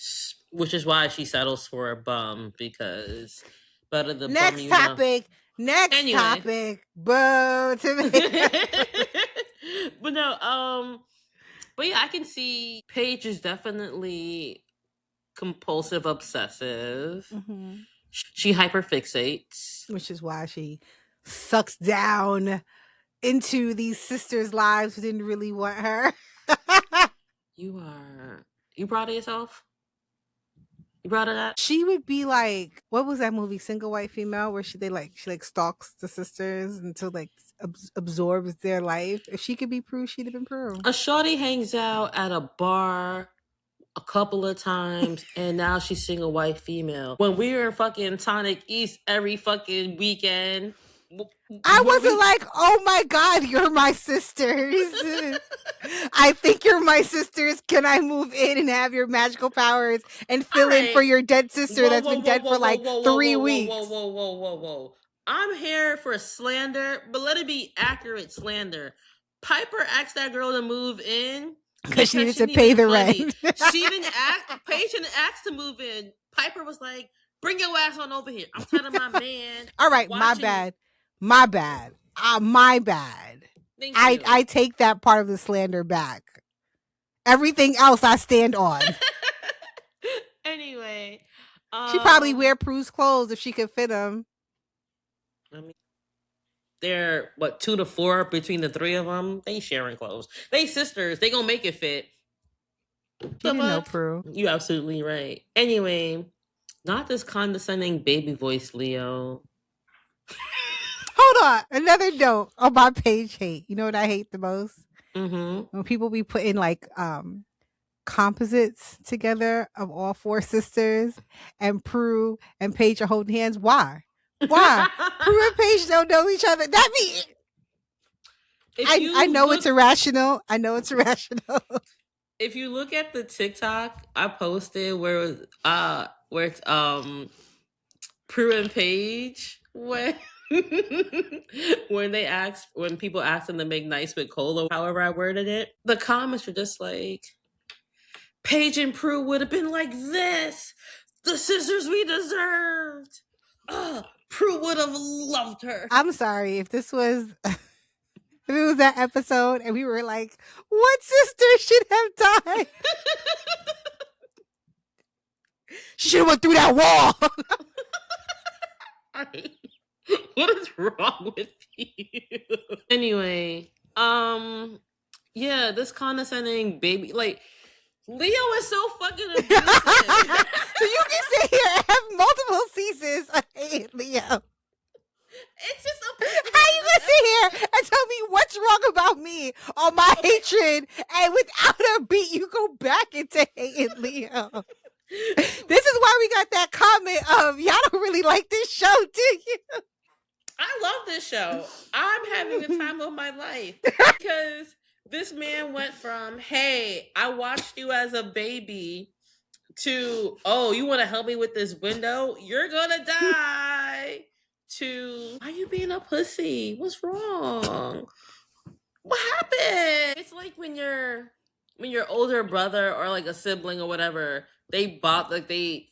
which is why she settles for a bum, because better the next bum you topic. Know. Next topic. Boo to me. But no, but yeah, I can see Paige is definitely compulsive obsessive. Mm-hmm. She hyperfixates. Which is why she sucks down into these sisters' lives who didn't really want her. You proud of yourself? You proud of that? She would be like, what was that movie, Single White Female, where she stalks the sisters until like absorbs their life. If she could be Prue, she'd have been Prue. A shorty hangs out at a bar a couple of times and now she's single white female. When we were in fucking Tonic East every fucking weekend, I wasn't like, oh my God, you're my sisters. I think you're my sisters. Can I move in and have your magical powers and fill in for your dead sister that's been dead for like 3 weeks? Whoa. I'm here for slander, but let it be accurate slander. Piper asked that girl to move in because she needed to pay the rent. She didn't ask. Paige didn't ask to move in. Piper was like, bring your ass on over here. I'm telling my man. All right, my bad. My bad. I take that part of the slander back. Everything else I stand on. Anyway. She'd probably wear Prue's clothes if she could fit them. They're 2 to 4 between the 3 of them. They sharing clothes. They sisters. They gonna make it fit. You didn't know Prue. You absolutely right. Anyway, not this condescending baby voice, Leo. Hold on. Another note on my Paige hate. You know what I hate the most? Mm-hmm. When people be putting like composites together of all 4 sisters and Prue and Paige are holding hands. Why? Prue and Paige don't know each other. That be. I know it's irrational. If you look at the TikTok I posted where it's Prue and Paige when when people ask them to make nice with cola, however I worded it, the comments are just like, Paige and Prue would have been like this. The sisters we deserved. Prue would have loved her. I'm sorry if this was if it was that episode and we were like, what sister should have died? She should have went through that wall. What is wrong with you? Anyway, yeah, this condescending baby, like, Leo is so fucking abusive. So you can sit here and have multiple seasons of hating Leo. It's just how you gonna sit here and tell me what's wrong about me on my hatred, and without a beat, you go back into hating Leo? This is why we got that comment of y'all don't really like this show, do you? I love this show. I'm having the time of my life because this man went from, hey, I watched you as a baby, to, oh, you want to help me with this window? You're gonna die. To, why are you being a pussy? What's wrong? What happened? It's like when your older brother or like a sibling or whatever, they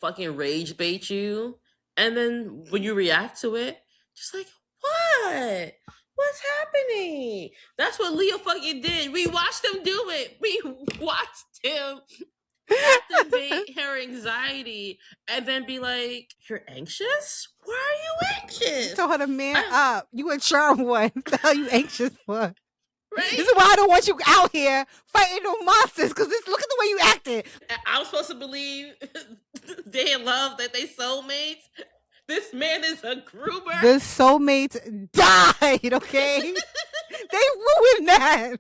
fucking rage bait you, and then when you react to it, just like, what? What's happening? That's what Leo fucking did. We watched him do it. We watched him activate her anxiety and then be like, you're anxious? Why are you anxious? You told her to man up. You a charm one. What the hell you anxious for? Right? This is why I don't want you out here fighting no monsters, because look at the way you acted. I was supposed to believe they in love, that they soulmates. This man is a groomer. The soulmates died, okay? They ruined that.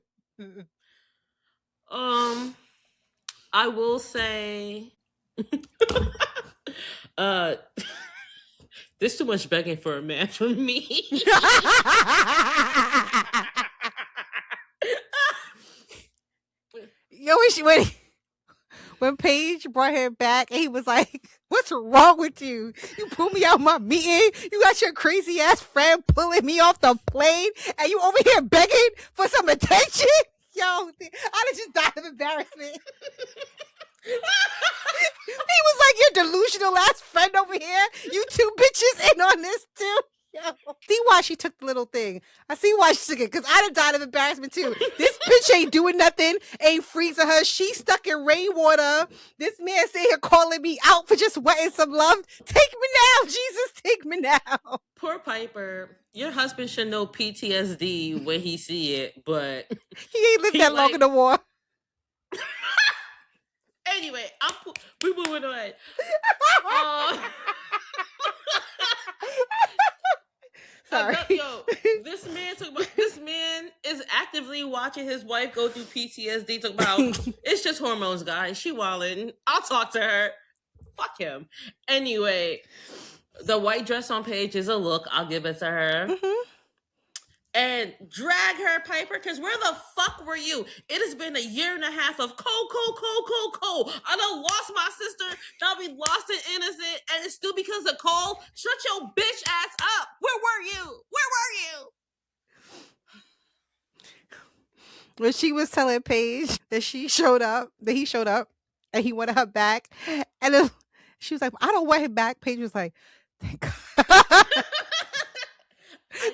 I will say, there's too much begging for a man for me. Yo, when Paige brought him back, and he was like, what's wrong with you? You pulled me out my meeting. You got your crazy ass friend pulling me off the plane, and you over here begging for some attention? Yo, I just died of embarrassment. He was like, your delusional ass friend over here. You two bitches in on this too. Yo. See why she took the little thing. I see why she took it, because I'd have died of embarrassment too. This bitch ain't doing nothing, ain't freezing her. She stuck in rainwater. This man sitting here calling me out for just wanting some love. Take me now, Jesus, take me now. Poor Piper. Your husband should know PTSD when he see it, but he ain't lived that long in the war. Anyway, we moving on. Sorry. This man is actively watching his wife go through PTSD. Talk about it's just hormones, guys. She wildin'. I'll talk to her. Fuck him. Anyway, the white dress on Paige is a look. I'll give it to her. Mm-hmm. And drag her, Piper, because where the fuck were you? It has been a year and a half of cold. I done lost my sister. Now we lost an innocent, and it's still because of cold. Shut your bitch ass up. Where were you? When she was telling Paige that he showed up, and he wanted her back, and then she was like, I don't want him back. Paige was like, thank God.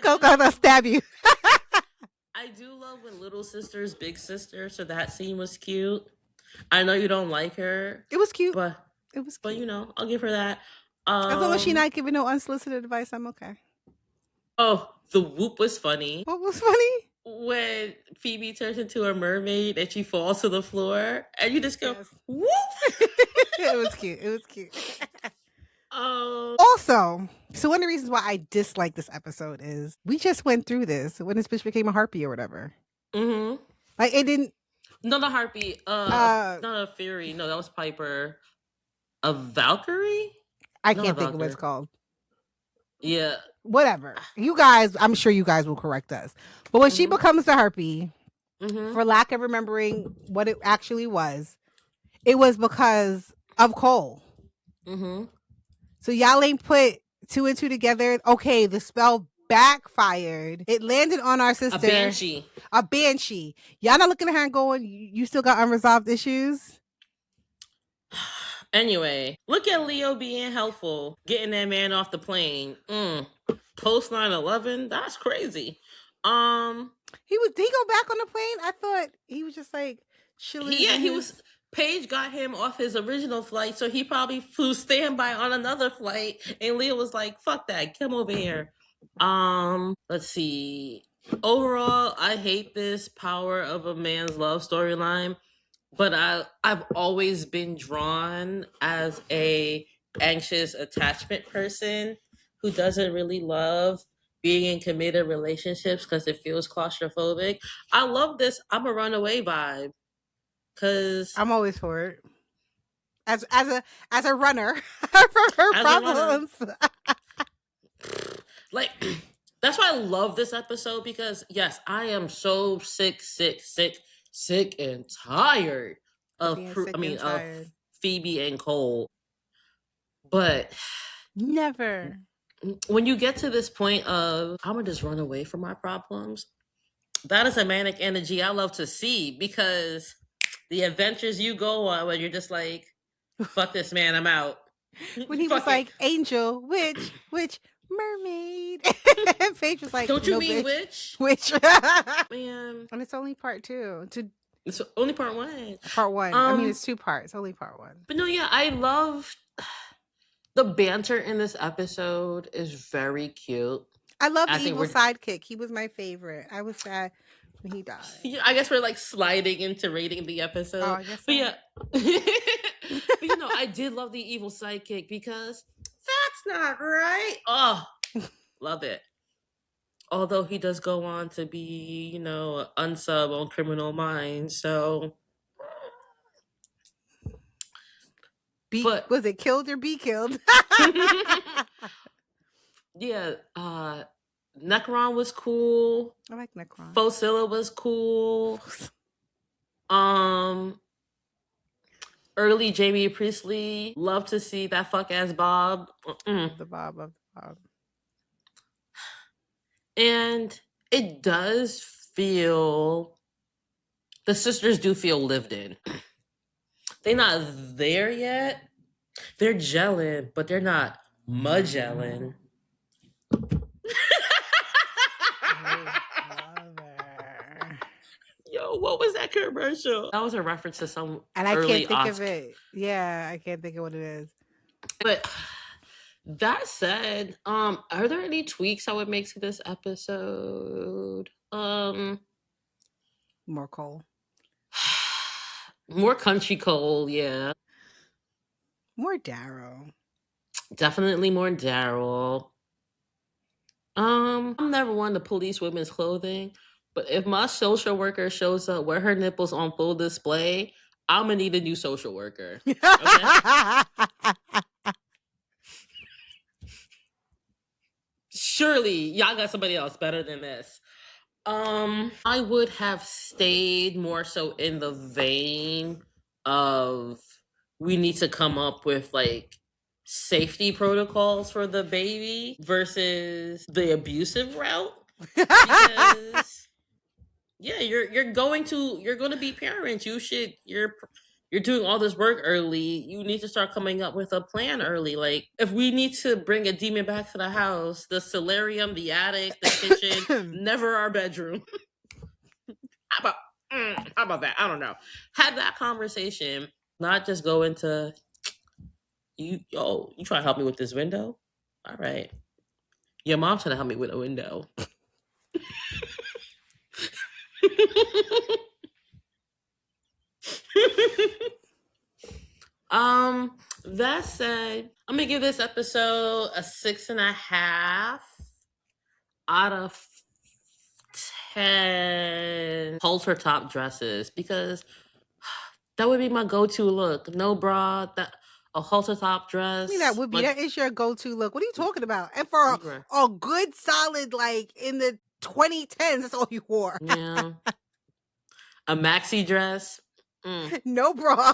Go, I'll stab you. I do love when little sister's big sister, so that scene was cute. I know you don't like her. It was cute. But you know, I'll give her that. As long as she's not giving no unsolicited advice, I'm okay. Oh, the whoop was funny. What was funny? When Phoebe turns into a mermaid and she falls to the floor, and you just go, yes. Whoop! It was cute. Also, so one of the reasons why I dislike this episode is we just went through this when this bitch became a harpy or whatever. Mm-hmm. Like, it didn't. No, the harpy. Not a fairy. No, that was Piper. A Valkyrie? I can't think of what it's called. Yeah. Whatever. You guys, I'm sure you guys will correct us. But when she becomes the harpy, for lack of remembering what it actually was, it was because of Cole. Mm-hmm. So y'all ain't put two and two together. Okay, the spell backfired. It landed on our sister. A banshee. Y'all not looking at her and going, you still got unresolved issues? Anyway, look at Leo being helpful, getting that man off the plane. Post 9/11, that's crazy. Um, Did he go back on the plane? I thought he was just like chilling yeah, in he was. his. Paige got him off his original flight, so he probably flew standby on another flight. And Leo was like, "Fuck that, come over here." Let's see. Overall, I hate this power of a man's love storyline, but I've always been drawn as a anxious attachment person who doesn't really love being in committed relationships because it feels claustrophobic. I love this I'm a runaway vibe because I'm always for it. As a runner from her as a runner, problems. like that's why I love this episode because yes, I am so sick and tired of Being sick and of tired. Phoebe and Cole. But Never. when you get to this point of I'm gonna just run away from my problems, that is a manic energy I love to see because the adventures you go on when you're just like, fuck this man, I'm out. When he was Fuck it. like, angel, witch, mermaid. And Paige was like, Don't you no, mean bitch. witch? Witch. Man. And it's only part 2. It's only part 1. Part 1. I mean, it's 2 parts. Only part 1. But no, yeah, I love the banter in this episode is very cute. I love the evil sidekick. He was my favorite. I was sad when he died. Yeah, I guess we're like sliding into rating the episode. Oh, I guess but so. yeah. But you know, I did love the evil sidekick because that's not right. Oh, love it. Although he does go on to be, you know, unsub on Criminal Minds, so was it killed or be killed? Yeah, Necron was cool. I like Necron. Focilla was cool. Early Jamie Priestley. Love to see that fuck ass Bob. The Bob. And it does feel the sisters do feel lived in. They're not there yet. They're gelling, but they're not Magellan. Yo, what was that commercial? That was a reference to some and I early can't think of it. Yeah, I can't think of what it is. But that said, are there any tweaks I would make to this episode? More Cole. More country Cole, yeah. More Daryl. Definitely more Daryl. I'm never one to police women's clothing, but if my social worker shows up with her nipples on full display, I'm gonna need a new social worker. Okay? Surely y'all got somebody else better than this. I would have stayed more so in the vein of we need to come up with like safety protocols for the baby versus the abusive route. Because yeah, you're going to be parents. You're doing all this work early. You need to start coming up with a plan early. Like if we need to bring a demon back to the house, the solarium, the attic, the kitchen, never our bedroom. How about that? I don't know. Have that conversation, not just go into you try to help me with this window? All right. Your mom's trying to help me with a window. That said, I'm gonna give this episode a 6.5 out of 10 halter top dresses because that would be my go-to look. No bra, a halter top dress. I mean, that would be that is your go-to look. What are you talking about? And for a good solid like in the 2010s, that's all you wore. Yeah. A maxi dress. No bra.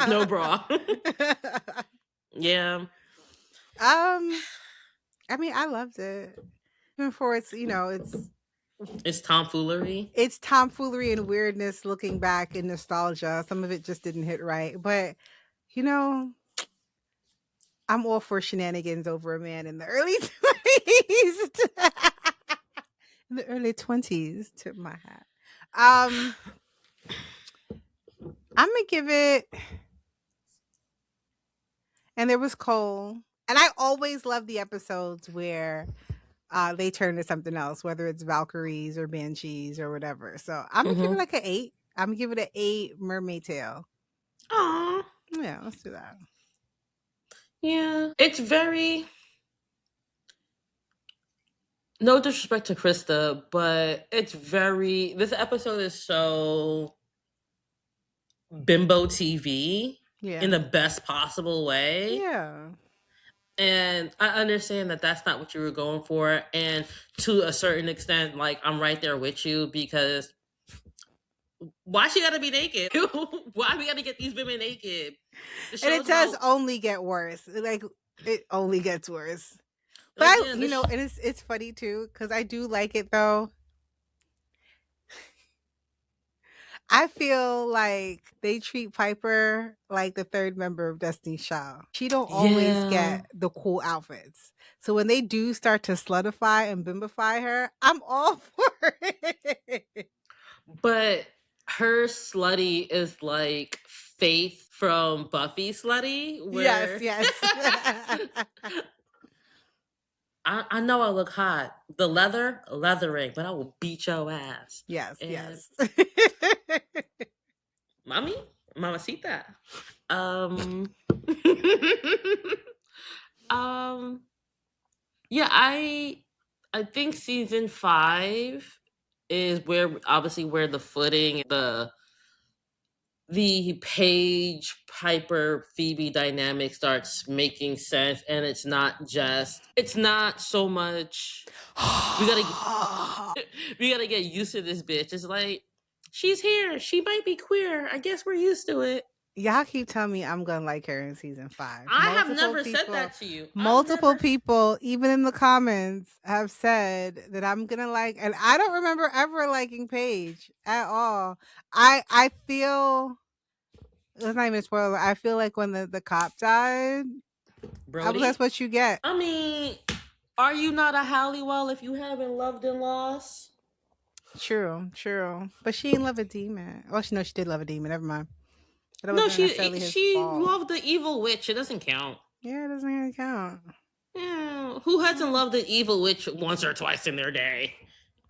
No bra. Yeah. I mean, I loved it. Even for it's tomfoolery. It's tomfoolery and weirdness looking back in nostalgia. Some of it just didn't hit right. But I'm all for shenanigans over a man in the early 20s. In the early 20s, tip my hat. Um, I'm gonna give it. And there was Cole, and I always love the episodes where they turn to something else, whether it's Valkyries or Banshees or whatever. So I'm gonna give it Mm-hmm. like an 8. I'm gonna give it an 8 Mermaid Tail. Aw. Yeah, let's do that. Yeah. It's very, no disrespect to Krista, but it's very, this episode is so bimbo TV in Yeah, the best possible way. yeah. And I understand that that's not what you were going for. And to a certain extent, like, I'm right there with you because why she gotta be naked? Why we gotta get these women naked? The And it show's does about, only get worse. Like it only gets worse. But I, again, you know, and it's funny too because I do like it though. I feel like they treat Piper like the third member of Destiny's Child. She don't always yeah. get the cool outfits. So when they do start to slutify and bimbify her, I'm all for it. But her slutty is like Faith from Buffy slutty, Yes, where yes. I know I look hot. The leathering, but I will beat your ass. Yes, And yes. mommy, mamacita. Um, um, yeah, I think season 5 is where obviously where the footing the Paige Piper Phoebe dynamic starts making sense, and it's not so much we gotta we gotta get used to this bitch. It's like she's here, she might be queer, I guess we're used to it. Y'all keep telling me I'm gonna like her in season 5. I have never said that to you. I've Multiple never. people, even in the comments, have said that I'm gonna like, and I don't remember ever liking Paige at all. I feel it's not even a spoiler. I feel like when the cop died, that's Brody, what you get. I mean, are you not a Halliwell if you haven't loved and lost? True, true. But she didn't love a demon. Well, she no, she did love a demon. Never mind. But it No, wasn't she necessarily his she fault. loved the evil witch. It doesn't count. Yeah, it doesn't even count. Yeah, who hasn't Yeah. loved the evil witch once or twice in their day?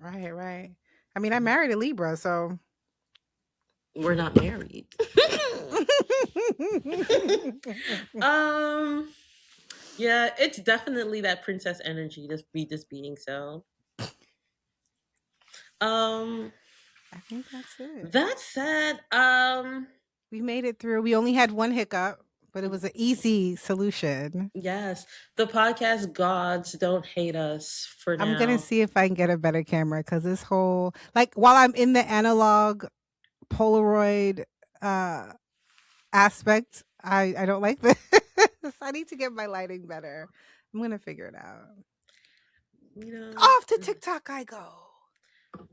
Right, right. I mean, I married a Libra, so We're not married. um, yeah, it's definitely that princess energy. Just beat this beating so. Um, I think that's it. that said, We made it through. We only had one hiccup, but it was an easy solution. yes, the podcast gods don't hate us for I'm gonna now. see if I can get a better camera because this whole like while I'm in the analog Polaroid uh aspect, I don't like this. I need to get my lighting better. I'm gonna figure it out. You know. Off to TikTok I go.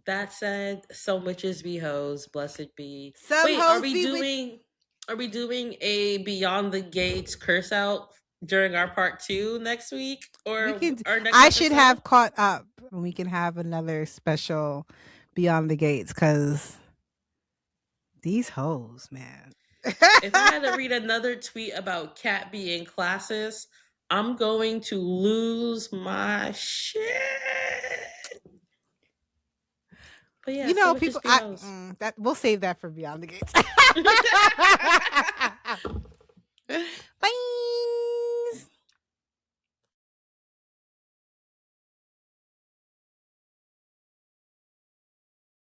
That said, so witches be hoes, blessed be. Some Wait, are hoes we be with doing a Beyond the Gates curse out during our part 2 next week we or can our next I should episode? have caught up and we can have another special Beyond the Gates because these hoes, man. If I had to read another tweet about Cat being classist, I'm going to lose my shit. But yeah, You so know, witches people. be hoes. That we'll save that for Beyond the Gates.